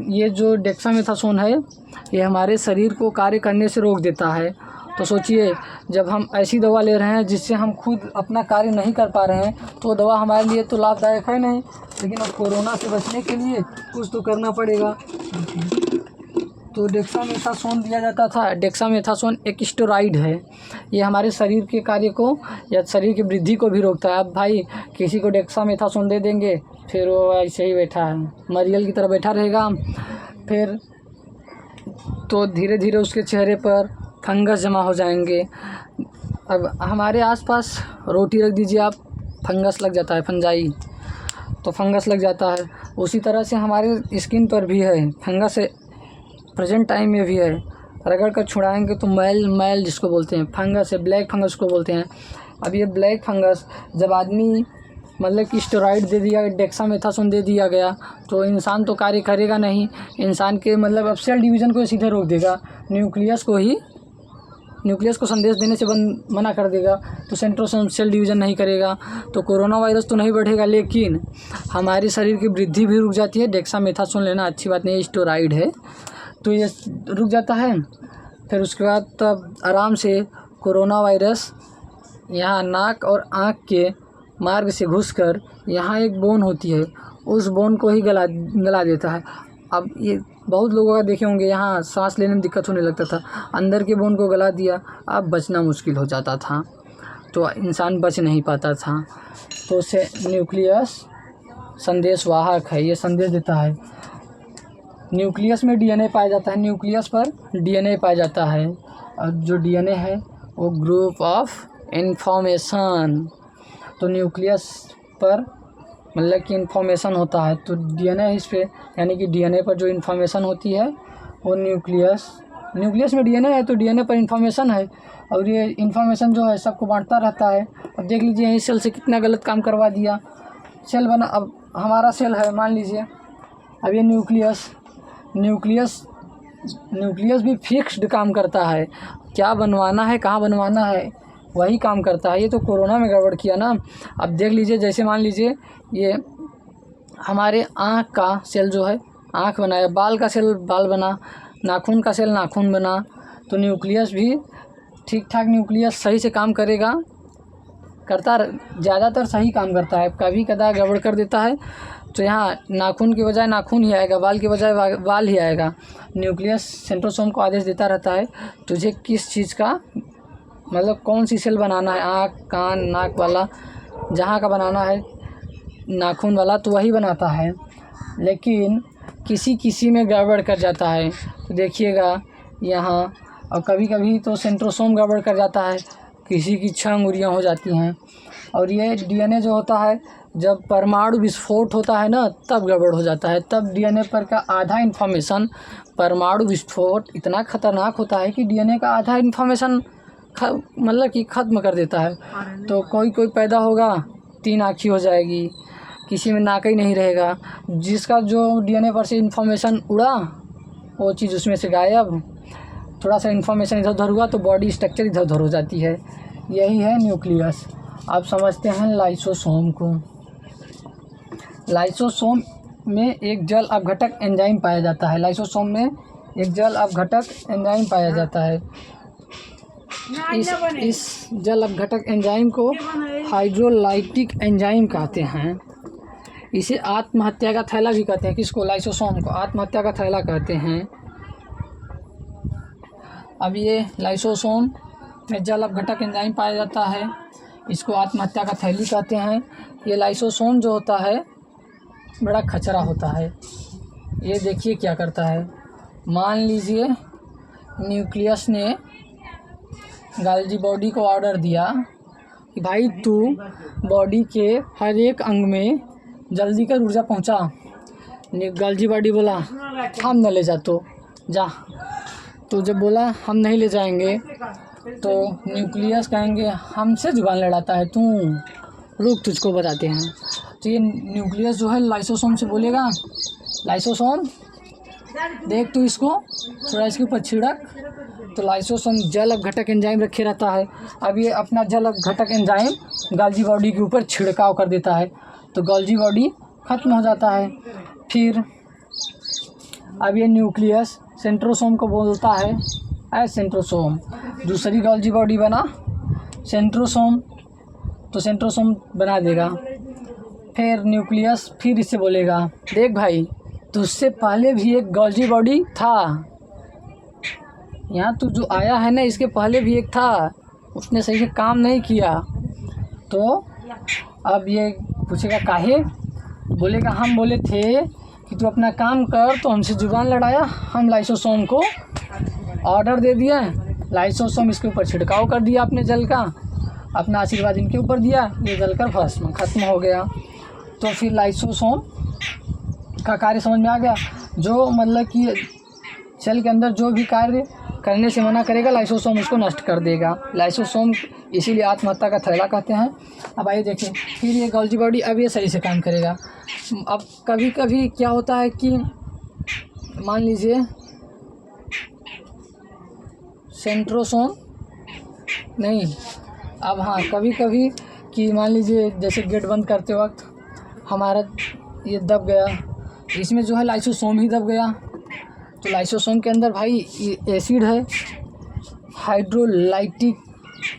ये जो डेक्सामेथासोन है ये हमारे शरीर को कार्य करने से रोक देता है। तो सोचिए जब हम ऐसी दवा ले रहे हैं जिससे हम खुद अपना कार्य नहीं कर पा रहे हैं, तो दवा हमारे लिए तो लाभदायक है नहीं, लेकिन अब कोरोना से बचने के लिए कुछ तो करना पड़ेगा। तो डेक्सामेथासोन दिया जाता था। डेक्सामेथासोन एक स्टेरॉइड है, ये हमारे शरीर के कार्य को या शरीर की वृद्धि को भी रोकता है। अब भाई किसी को डेक्सामेथासोन दे देंगे, फिर वो ऐसे ही बैठा है, मरियल की तरह बैठा रहेगा, फिर तो धीरे धीरे उसके चेहरे पर फंगस जमा हो जाएंगे। अब हमारे आसपास रोटी रख दीजिए आप, फंगस लग जाता है, फंजाई, तो फंगस लग जाता है। उसी तरह से हमारे स्किन पर भी है फंगस, है प्रेजेंट टाइम में भी है, रगड़ कर छुड़ाएंगे तो मैल जिसको बोलते हैं फंगस है, ब्लैक फंगस को बोलते हैं। अब ये ब्लैक फंगस जब आदमी मतलब कि स्टेरॉइड दे दिया, डेक्सामेथासोन दे दिया गया, तो इंसान तो कार्य करेगा नहीं, इंसान के मतलब अब सेल डिवीज़न को सीधे रोक देगा, न्यूक्लियस को संदेश देने से मना कर देगा, तो सेंट्रोसोम सेल डिवीज़न नहीं करेगा, तो कोरोना वायरस तो नहीं बढ़ेगा, लेकिन हमारे शरीर की वृद्धि भी रुक जाती है। डेक्सामेथासोन लेना अच्छी बात नहीं है, स्टेरॉइड है, तो ये रुक जाता है। फिर उसके बाद तब आराम से कोरोना वायरस यहाँ नाक और आँख के मार्ग से घुसकर यहाँ एक बोन होती है, उस बोन को ही गला देता है। अब ये बहुत लोगों का देखे होंगे, यहाँ सांस लेने में दिक्कत होने लगता था, अंदर के बोन को गला दिया, अब बचना मुश्किल हो जाता था, तो इंसान बच नहीं पाता था। तो उसे न्यूक्लियस संदेशवाहक है, ये संदेश देता है। न्यूक्लियस में डीएनए पाया जाता है, न्यूक्लियस पर डीएनए पाया जाता है, और जो डीएनए है वो ग्रुप ऑफ इंफॉर्मेशन, तो न्यूक्लियस पर मतलब कि इन्फॉर्मेशन होता है, तो डीएनए इस पे, यानी कि डीएनए पर जो इन्फॉर्मेशन होती है वो न्यूक्लियस में डीएनए है, तो डीएनए पर इन्फॉर्मेशन है, और ये इन्फॉर्मेशन जो है सबको बांटता रहता है। अब देख लीजिए इस सेल से कितना गलत काम करवा दिया, सेल बना, अब हमारा सेल है मान लीजिए, अब ये न्यूक्लियस भी फिक्स्ड काम करता है, क्या बनवाना है कहाँ बनवाना है वही काम करता है। ये तो कोरोना में गड़बड़ किया ना। अब देख लीजिए जैसे मान लीजिए ये हमारे आँख का सेल जो है आँख बनाया, बाल का सेल बाल बना, नाखून का सेल नाखून बना, तो न्यूक्लियस भी ठीक ठाक न्यूक्लियस सही से काम करेगा, ज़्यादातर सही काम करता है, कभी कदा गड़बड़ कर देता है, तो यहाँ नाखून की बजाय नाखून ही आएगा, बाल की बजाय बाल ही आएगा। न्यूक्लियस सेंट्रोसोम को आदेश देता रहता है तुझे किस चीज़ का मतलब कौन सी सेल बनाना है, आँख कान नाक वाला जहाँ का बनाना है, नाखून वाला, तो वही बनाता है। लेकिन किसी में गड़बड़ कर जाता है, तो देखिएगा यहाँ, और कभी कभी तो सेंट्रोसोम गड़बड़ कर जाता है, किसी की 6 अंगुलियाँ हो जाती हैं। और ये डीएनए जो होता है जब परमाणु विस्फोट होता है ना तब गड़बड़ हो जाता है, तब डीएनए पर का आधा इन्फॉर्मेशन, परमाणु विस्फोट इतना ख़तरनाक होता है कि डीएनए का आधा इन्फॉर्मेशन मतलब कि ख़त्म कर देता है। तो कोई पैदा होगा 3 आँखी हो जाएगी, किसी में नाक ही नहीं रहेगा, जिसका जो डीएनए पर से इन्फॉर्मेशन उड़ा वो चीज़ उसमें से गायब, थोड़ा सा इन्फॉर्मेशन इधर उधर हुआ तो बॉडी स्ट्रक्चर इधर उधर हो जाती है। यही है न्यूक्लियस। आप समझते हैं लाइसोसोम को। लाइसोसोम में एक जल अपघटक एंजाइम पाया जाता है। लाइसोसोम में एक जल अपघटक एंजाइम पाया जाता है। इस जल अपघटक एंजाइम को हाइड्रोलाइटिक एंजाइम कहते हैं। इसे आत्महत्या का थैला भी कहते हैं। किसको? लाइसोसोम को आत्महत्या का थैला कहते हैं। अब ये लाइसोसोम में जल अपघटक एंजाइम पाया जाता है, इसको आत्महत्या का थैली कहते हैं। ये लाइसोसोम जो होता है बड़ा खचरा होता है। ये देखिए क्या करता है। मान लीजिए न्यूक्लियस ने गाल्जी बॉडी को ऑर्डर दिया कि भाई तू बॉडी के हर एक अंग में जल्दी कर ऊर्जा पहुंचा। गाल्जी बॉडी बोला हम न ले जा, तो जा। तो जब बोला हम नहीं ले जाएंगे तो न्यूक्लियस कहेंगे हमसे जुबान लड़ाता है तू, रुक तुझको बताते हैं। तो ये न्यूक्लियस जो है लाइसोसोम से बोलेगा लाइसोसोम देख तू इसको थोड़ा इसके ऊपर छिड़क। तो लाइसोसोम जल अपघटक एंजाइम रखे रहता है। अब ये अपना जल अपघटक एंजाइम गाल्जी बॉडी के ऊपर छिड़काव कर देता है तो गाल्जी बॉडी ख़त्म हो जाता है। फिर अब ये न्यूक्लियस सेंट्रोसोम को बोलता है सेंट्रोसोम। दूसरी गाल्जी बॉडी बना सेंट्रोसोम, तो सेंट्रोसोम बना देगा। फिर न्यूक्लियस फिर इससे बोलेगा देख भाई तुझसे पहले भी एक गाल्जी बॉडी था, यहाँ तू जो आया है ना इसके पहले भी एक था, उसने सही से काम नहीं किया। तो अब ये पूछेगा काहे? बोलेगा हम बोले थे कि तू अपना काम कर, तो हमसे जुबान लड़ाया, हम लाइसोसोम को ऑर्डर दे दिया, लाइसोसोम इसके ऊपर छिड़काव कर दिया अपने जल का, अपना आशीर्वाद इनके ऊपर दिया, ये जलकर भस्म खत्म हो गया। तो फिर लाइसोसोम का कार्य समझ में आ गया। जो मतलब कि सेल के अंदर जो भी कार्य करने से मना करेगा लाइसोसोम उसको नष्ट कर देगा। लाइसोसोम इसीलिए आत्महत्या का थैला कहते हैं। अब आइए देखें फिर ये गाल्जी बॉडी अब ये सही से काम करेगा। अब कभी कभी क्या होता है कि मान लीजिए सेंट्रोसोम नहीं, अब हाँ कभी कभी कि मान लीजिए जैसे गेट बंद करते वक्त हमारा ये दब गया, इसमें जो है लाइसोसोम ही दब गया। तो लाइसोसोम के अंदर भाई एसिड है, हाइड्रोलाइटिक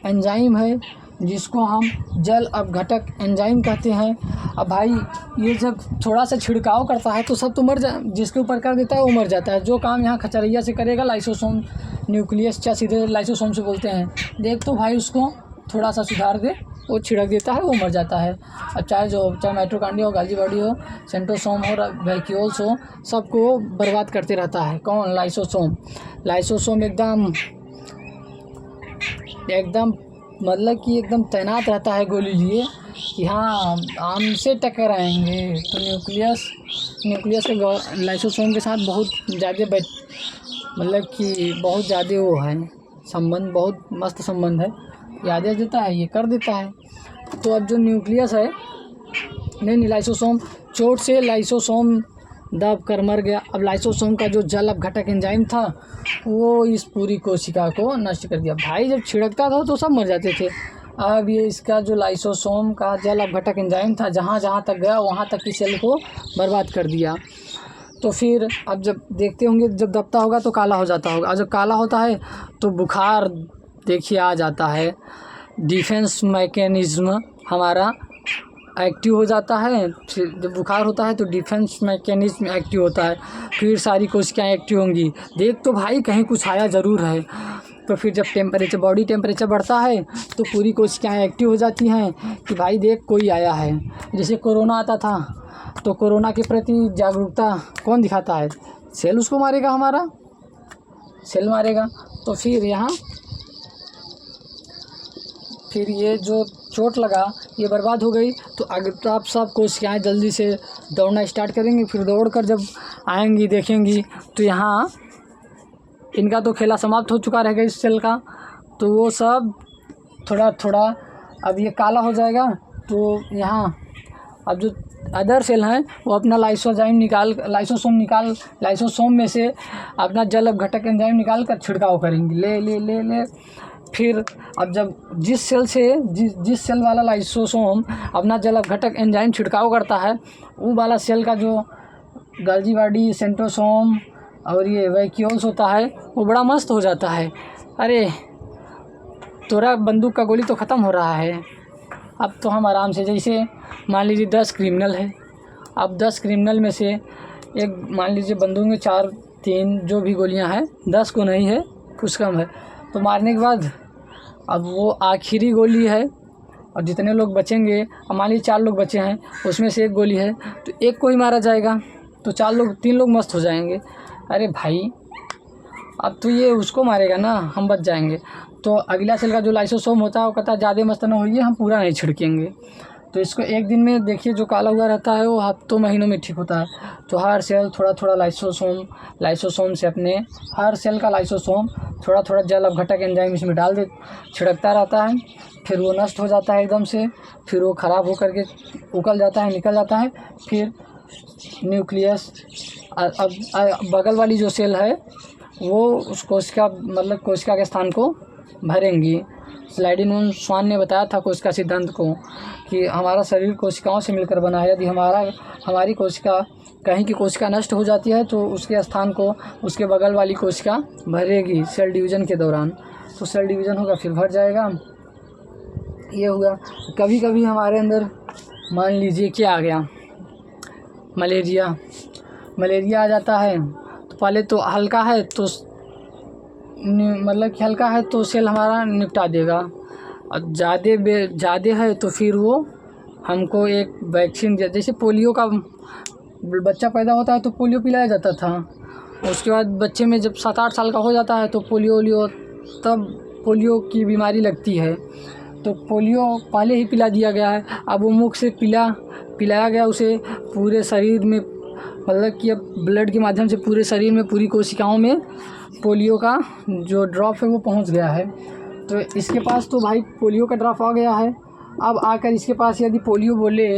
एंजाइम है जिसको हम जल अपघटक एंजाइम कहते हैं। अब भाई ये जब थोड़ा सा छिड़काव करता है तो सब तो मर जिसके ऊपर कर देता है वो मर जाता है। जो काम यहाँ खचरैया से करेगा लाइसोसोम न्यूक्लियस क्या सीधे लाइसोसोम से बोलते हैं देख तो भाई उसको थोड़ा सा सुधार दे, वो छिड़क देता है, वो मर जाता है। अब चाहे माइटोकॉन्ड्रिया हो, गाल्जी बॉडी हो, सेंट्रोसोम हो, वैक्यूल्स हो, सबको बर्बाद करते रहता है। कौन? लाइसोसोम। लाइसोसोम एकदम मतलब कि एकदम तैनात रहता है गोली लिए कि हाँ हमसे टकराएंगे। तो न्यूक्लियस के लाइसोसोम के साथ बहुत ज़्यादा मतलब कि बहुत ज़्यादा वो है संबंध, बहुत मस्त संबंध है। याद देता है, ये कर देता है। तो अब जो न्यूक्लियस है नहीं लाइसोसोम, चोट से लाइसोसोम दब कर मर गया। अब लाइसोसोम का जो जल अपघटक एंजाइम था वो इस पूरी कोशिका को नष्ट कर दिया। भाई जब छिड़कता था तो सब मर जाते थे। अब ये इसका जो लाइसोसोम का जल अपघटक एंजाइम था जहाँ जहाँ तक गया वहाँ तक की सेल को बर्बाद कर दिया। तो फिर अब जब देखते होंगे जब दबता होगा तो काला हो जाता होगा, और जब काला होता है तो बुखार देखिए आ जाता है। डिफेंस मैकेनिज़्म हमारा एक्टिव हो जाता है। फिर जब बुखार होता है तो डिफेंस मैकेनिज़्म एक्टिव होता है, फिर सारी कोशिकाएं एक्टिव होंगी। देख तो भाई कहीं कुछ आया ज़रूर है। तो फिर जब बॉडी टेम्परेचर बढ़ता है तो पूरी कोशिकाएं एक्टिव हो जाती हैं कि भाई देख कोई आया है। जैसे कोरोना आता था तो कोरोना के प्रति जागरूकता कौन दिखाता है? सेल उसको मारेगा, हमारा सेल मारेगा। तो फिर यहाँ फिर ये जो चोट लगा ये बर्बाद हो गई। तो अगर तो आप सब कोशिकाएं जल्दी से दौड़ना स्टार्ट करेंगी। फिर दौड़कर जब आएंगी देखेंगी तो यहाँ इनका तो खेला समाप्त हो चुका रहेगा इस सेल का। तो वो सब थोड़ा थोड़ा अब ये काला हो जाएगा। तो यहाँ अब जो अदर सेल हैं वो अपना लाइसोसोम में से अपना जल अपघटक एंजाइम निकाल कर छिड़काव करेंगे, ले ले ले ले। फिर अब जब जिस सेल वाला लाइसोसोम अपना जल अपघटक एंजाइम छिड़काव करता है वो वाला सेल का जो गाल्जी बॉडी, सेंट्रोसोम और ये वैक्यूल्स होता है वो बड़ा मस्त हो जाता है। अरे तोरा बंदूक का गोली तो ख़त्म हो रहा है। अब तो हम आराम से, जैसे मान लीजिए 10 क्रिमिनल है, अब 10 क्रिमिनल में से एक मान लीजिए बंदूक में 4-3 जो भी गोलियां हैं, 10 को नहीं है, कुछ कम है, तो मारने के बाद अब वो आखिरी गोली है और जितने लोग बचेंगे, अब मान लीजिए 4 लोग बचे हैं, उसमें से एक गोली है तो एक को ही मारा जाएगा, तो 3 लोग मस्त हो जाएंगे। अरे भाई अब तो ये उसको मारेगा ना, हम बच जाएंगे। तो अगला सेल का जो लाइसोसोम होता है वो कहता है ज़्यादा मस्त ना होइए, हम पूरा नहीं छिड़केंगे। तो इसको एक दिन में देखिए जो काला हुआ रहता है वो हफ्तों महीनों में ठीक होता है। तो हर सेल थोड़ा थोड़ा लाइसोसोम से अपने हर सेल का लाइसोसोम थोड़ा थोड़ा जल अपघटक एंजाइम इसमें डाल दे, छिड़कता रहता है, फिर वो नष्ट हो जाता है एकदम से, फिर वो ख़राब होकर के उगल जाता है, निकल जाता है। फिर न्यूक्लियस अब बगल वाली जो सेल है वो उस कोशिका मतलब कोशिका के स्थान को भरेंगी। स्लाइडिन वन स्वान ने बताया था कोशिका सिद्धांत को कि हमारा शरीर कोशिकाओं से मिलकर बना है। यदि हमारी कोशिका कहीं की कोशिका नष्ट हो जाती है तो उसके स्थान को उसके बगल वाली कोशिका भरेगी सेल डिवीज़न के दौरान। तो सेल डिवीज़न होगा फिर भर जाएगा। ये हुआ। कभी कभी हमारे अंदर मान लीजिए क्या आ गया, मलेरिया आ जाता है, तो पहले तो हल्का है तो मतलब कि हल्का है तो सेल हमारा निपटा देगा, और ज़्यादा है तो फिर वो हमको एक वैक्सीन दिया। जैसे पोलियो का बच्चा पैदा होता है तो पोलियो पिलाया जाता था, उसके बाद बच्चे में जब 7-8 साल का हो जाता है तो पोलियो तब पोलियो की बीमारी लगती है, तो पोलियो पहले ही पिला दिया गया है। अब वो मुख से पिलाया गया उसे पूरे शरीर में, मतलब कि अब ब्लड के माध्यम से पूरे शरीर में पूरी कोशिकाओं में पोलियो का जो ड्रॉप है वो पहुंच गया है। तो इसके पास तो भाई पोलियो का ड्रॉप आ गया है। अब आकर इसके पास यदि पोलियो बोले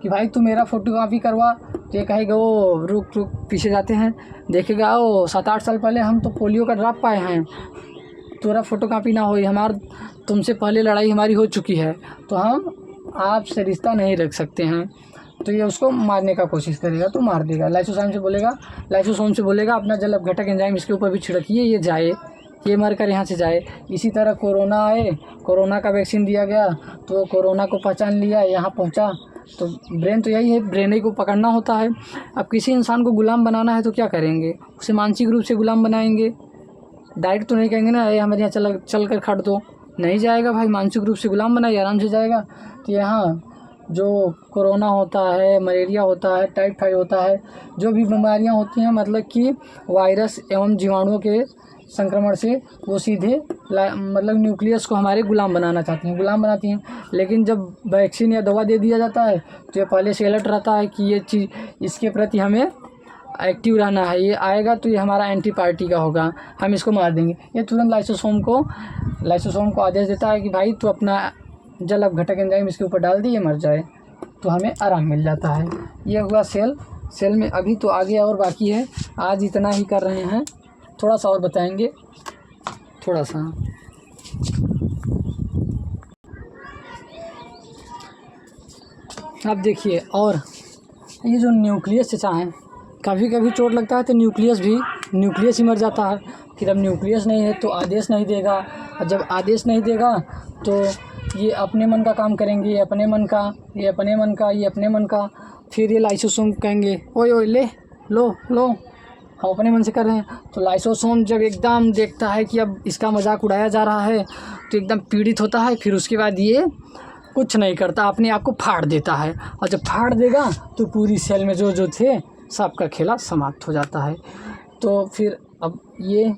कि भाई तू मेरा फ़ोटोकॉपी करवा, तो ये कहेगा वो रुक पीछे जाते हैं, देखेगा वो 7-8 साल पहले हम तो पोलियो का ड्रॉप पाए हैं, तोरा फ़ोटोकॉपी ना होई, तुमसे पहले लड़ाई हमारी हो चुकी है, तो हम आपसे रिश्ता नहीं रख सकते हैं। तो ये उसको मारने का कोशिश करेगा तो मार देगा। लाइसोसोम से बोलेगा अपना जल अपघटक एंजाइम इसके ऊपर भी छिड़किए, ये जाए, ये मर कर यहाँ से जाए। इसी तरह कोरोना आए, कोरोना का वैक्सीन दिया गया तो कोरोना को पहचान लिया, यहाँ पहुँचा। तो ब्रेन तो यही है, ब्रेन ही को पकड़ना होता है। अब किसी इंसान को गुलाम बनाना है तो क्या करेंगे, उसे मानसिक रूप से गुलाम बनाएंगे। डायरेक्ट तो नहीं कहेंगे ना ये हमारे यहाँ चल कर खट दो, नहीं जाएगा भाई, मानसिक रूप से गुलाम बनाइए, आराम से जाएगा। तो यहाँ जो कोरोना होता है, मलेरिया होता है, टाइफाइड होता है, जो भी बीमारियाँ होती हैं मतलब कि वायरस एवं जीवाणुओं के संक्रमण से वो सीधे मतलब न्यूक्लियस को हमारे गुलाम बनाती हैं। लेकिन जब वैक्सीन या दवा दे दिया जाता है तो ये पहले से अलर्ट रहता है कि ये चीज़ इसके प्रति हमें एक्टिव रहना है, ये आएगा तो ये हमारा एंटी पार्टी का होगा, हम इसको मार देंगे। ये तुरंत लाइसोसोम को आदेश देता है कि भाई तू अपना जल अपघटक एंजाइम इसके ऊपर डाल दी, ये मर जाए, तो हमें आराम मिल जाता है। ये हुआ सेल में। अभी तो आगे और बाकी है, आज इतना ही कर रहे हैं, थोड़ा सा और बताएंगे, थोड़ा सा। अब देखिए, और ये जो न्यूक्लियस चचा हैं, कभी कभी चोट लगता है तो न्यूक्लियस ही मर जाता है। फिर अब न्यूक्लियस नहीं है तो आदेश नहीं देगा, और जब आदेश नहीं देगा तो ये अपने मन का काम करेंगे, ये अपने मन का। फिर ये लाइसोसोम कहेंगे ओए ले लो हम अपने मन से कर रहे हैं। तो लाइसोसोम जब एकदम देखता है कि अब इसका मजाक उड़ाया जा रहा है तो एकदम पीड़ित होता है। फिर उसके बाद ये कुछ नहीं करता, अपने आप को फाड़ देता है, और जब फाड़ देगा तो पूरी सेल में जो थे सबका खेला समाप्त हो जाता है। तो फिर अब ये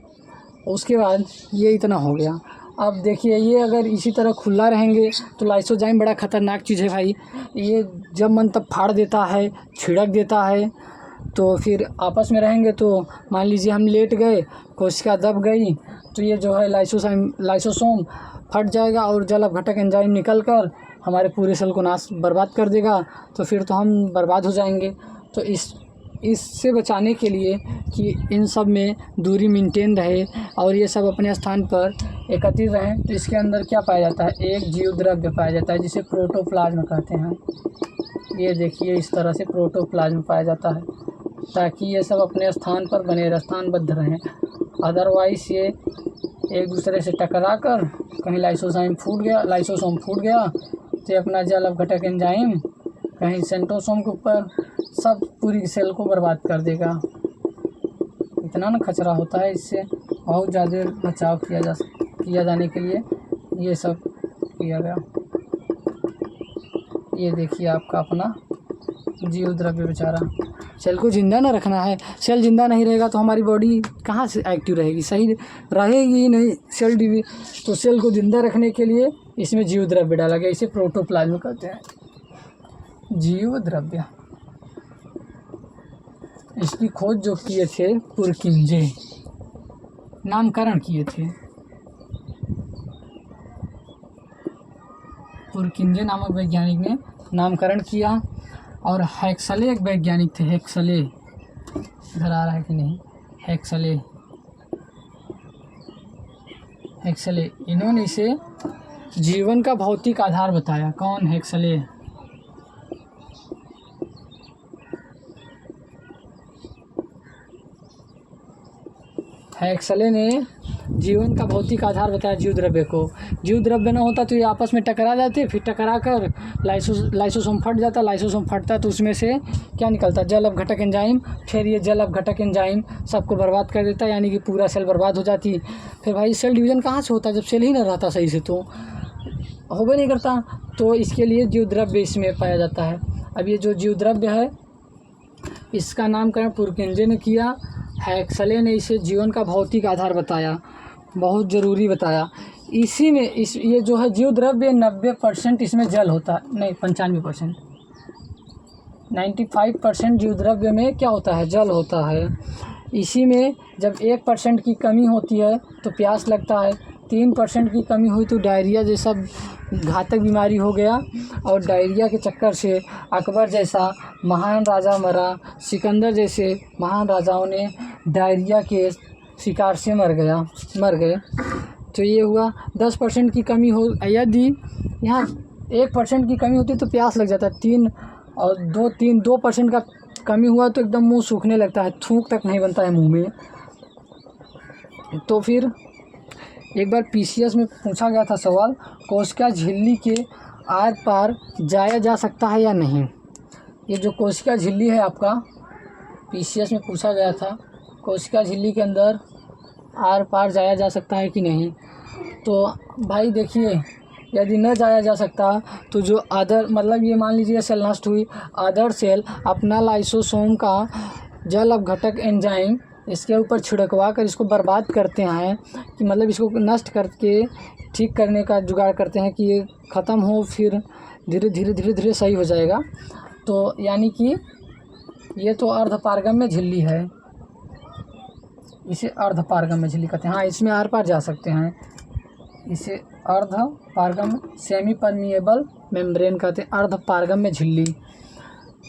उसके बाद ये इतना हो गया। अब देखिए, ये अगर इसी तरह खुला रहेंगे तो लाइसोजाइम बड़ा ख़तरनाक चीज़ है भाई। ये जब मन तब फाड़ देता है, छिड़क देता है। तो फिर आपस में रहेंगे तो मान लीजिए हम लेट गए, कोशिका दब गई, तो ये जो है लाइसोसोम फट जाएगा और जल अपघटक एंजाइम निकल कर हमारे पूरे सेल को बर्बाद कर देगा। तो फिर तो हम बर्बाद हो जाएंगे। तो इससे बचाने के लिए कि इन सब में दूरी मेंटेन रहे और ये सब अपने स्थान पर एकत्रित रहें, तो इसके अंदर क्या पाया जाता है, एक जीव द्रव्य पाया जाता है जिसे प्रोटोप्लाज्म कहते हैं। ये देखिए, इस तरह से प्रोटोप्लाज्म पाया जाता है। ताकि ये सब अपने स्थान पर बने रहे, स्थानबद्ध रहें। अदरवाइज़ ये एक दूसरे से टकरा कर कहीं लाइसोसोम फूट गया तो अपना जल अपघटक एंजाइम कहीं सेंट्रोसोम के ऊपर सब पूरी सेल को बर्बाद कर देगा। इतना ना खतरा होता है, इससे बहुत ज़्यादा बचाव किया जाने के लिए ये सब किया गया। ये देखिए आपका अपना जीव द्रव्य बेचारा। सेल को ज़िंदा ना रखना है, सेल ज़िंदा नहीं रहेगा तो हमारी बॉडी कहाँ से एक्टिव रहेगी, सही रहेगी ही नहीं। तो सेल को ज़िंदा रखने के लिए इसमें जीव द्रव्य डाला गया, इसे प्रोटोप्लाज्म कहते हैं, जीव द्रव्य। इसकी खोज जो किए थे पुरकिंजे, नामकरण किए थे, पुरकिंजे नामक वैज्ञानिक ने नामकरण किया। और हेक्सले एक वैज्ञानिक थे, हेक्सले, इधर आ रहा है कि नहीं, हेक्सले, इन्होंने इसे जीवन का भौतिक आधार बताया। कौन? हेक्सले। हेक्सले ने जीवन का भौतिक आधार बताया जीव द्रव्य को। जीव द्रव्य ना होता तो ये आपस में टकरा जाते, फिर टकरा कर लाइसोसोम फट जाता, लाइसोसोम फटता तो उसमें से क्या निकलता? जल अपघटक एंजाइम। फिर ये जल अपघटक एंजाइम सबको बर्बाद कर देता, यानी कि पूरा सेल बर्बाद हो जाती। फिर भाई सेल डिवीज़न कहाँ से होता जब सेल ही ना रहता सही से, तो होबे नहीं करता। तो इसके लिए जीव द्रव्य इसमें पाया जाता है। अब ये जो जीव द्रव्य है इसका नामकरण पुरकिंजे ने किया, हेक्सले ने इसे जीवन का भौतिक आधार बताया, बहुत ज़रूरी बताया। इसी में ये जो है जीव द्रव्य 90% इसमें जल होता है, नहीं 95%, 95% जीव द्रव्य में क्या होता है? जल होता है। इसी में जब 1% की कमी होती है तो प्यास लगता है, 3% की कमी हुई तो डायरिया जैसा घातक बीमारी हो गया। और डायरिया के चक्कर से अकबर जैसा महान राजा मरा, सिकंदर जैसे महान राजाओं ने डायरिया के शिकार से मर गए। तो ये हुआ 10% की कमी हो, यदि यहाँ 1% की कमी होती तो प्यास लग जाता, 2% का कमी हुआ तो एकदम मुंह सूखने लगता है, थूक तक नहीं बनता है मुंह में। तो फिर एक बार पीसीएस में पूछा गया था सवाल, कोशिका झिल्ली के आर पार जाया जा सकता है या नहीं। ये जो कोशिका झिल्ली है आपका, पीसीएस में पूछा गया था कोशिका झिल्ली के अंदर आर पार जाया जा सकता है कि नहीं। तो भाई देखिए, यदि न जाया जा सकता तो जो अदर, मतलब ये मान लीजिए सेल नष्ट हुई, अदर सेल अपना लाइसोसोम का जल अपघटक एंजाइम इसके ऊपर छिड़कवा कर इसको बर्बाद करते हैं, कि मतलब इसको नष्ट करके ठीक करने का जुगाड़ करते हैं कि ये ख़त्म हो, फिर धीरे धीरे सही हो जाएगा। तो यानी कि ये तो अर्धपारगम्य झिल्ली है, इसे अर्धपारगम्य झिल्ली कहते हैं। हाँ, इसमें आर पार जा सकते हैं, इसे अर्धपारगम्य सेमी परमिएबल मेम्ब्रेन कहते हैं, अर्धपारगम्य झिल्ली।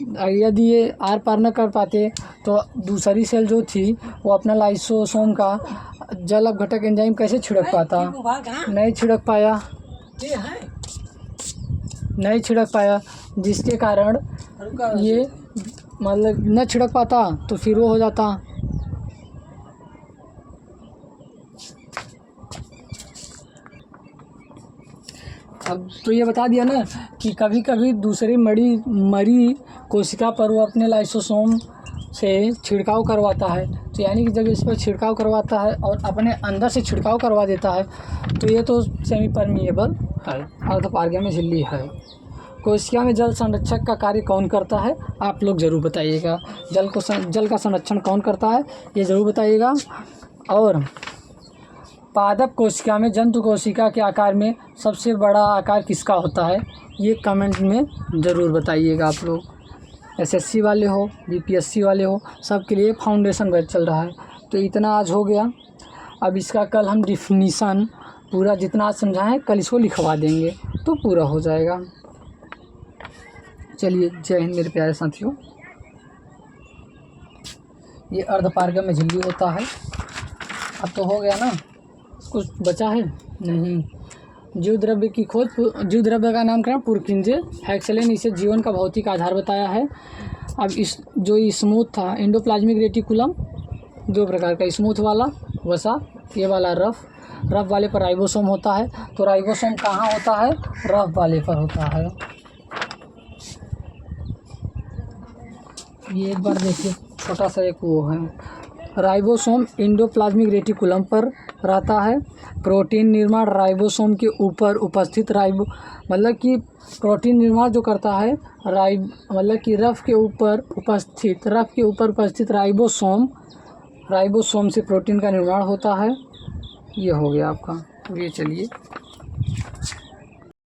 यदि ये आर पार न कर पाते तो दूसरी सेल जो थी वो अपना लाइसोसोम का जल अपघटक एंजाइम कैसे छिड़क पाता? नहीं छिड़क पाया, जिसके कारण ये मतलब न छिड़क पाता तो फिर वो हो जाता। अब तो ये बता दिया ना कि कभी कभी दूसरी मरी कोशिका पर वो अपने लाइसोसोम से छिड़काव करवाता है। तो यानी कि जब इस पर छिड़काव करवाता है और अपने अंदर से छिड़काव करवा देता है तो ये तो सेमी परमिएबल है, अर्धपारगम्य झिल्ली है। कोशिका में जल संरक्षक का कार्य कौन करता है? आप लोग ज़रूर बताइएगा। जल का संरक्षण कौन करता है ये ज़रूर बताइएगा। और पादप कोशिका में जंतु कोशिका के आकार में सबसे बड़ा आकार किसका होता है? ये कमेंट में ज़रूर बताइएगा। आप लोग एसएससी वाले हो, बीपीएससी वाले हो, सब के लिए फाउंडेशन बैच चल रहा है। तो इतना आज हो गया। अब इसका कल हम डिफिनीसन पूरा जितना आज समझाएं कल इसको लिखवा देंगे तो पूरा हो जाएगा। चलिए, जय हिंद मेरे प्यारे साथियों। ये अर्धपारगम्य झिल्ली होता है। अब तो हो गया ना, कुछ बचा है नहीं। जीव द्रव्य का नामकरण पुरकिंजे, हेक्सले ने इसे जीवन का भौतिक आधार बताया है। अब इस जो स्मूथ था एंडोप्लाज्मिक रेटिकुलम, दो प्रकार का, स्मूथ वाला वसा, ये वाला रफ वाले पर राइबोसोम होता है। तो राइबोसोम कहाँ होता है? रफ वाले पर होता है। ये एक बार देखिए, छोटा सा एक वो है, राइबोसोम एंडोप्लाज्मिक रेटिकुलम पर रहता है। प्रोटीन निर्माण राइबोसोम के ऊपर उपस्थित मतलब कि प्रोटीन निर्माण जो करता है मतलब कि रफ के ऊपर उपस्थित राइबोसोम से प्रोटीन का निर्माण होता है। ये हो गया आपका। ये चलिए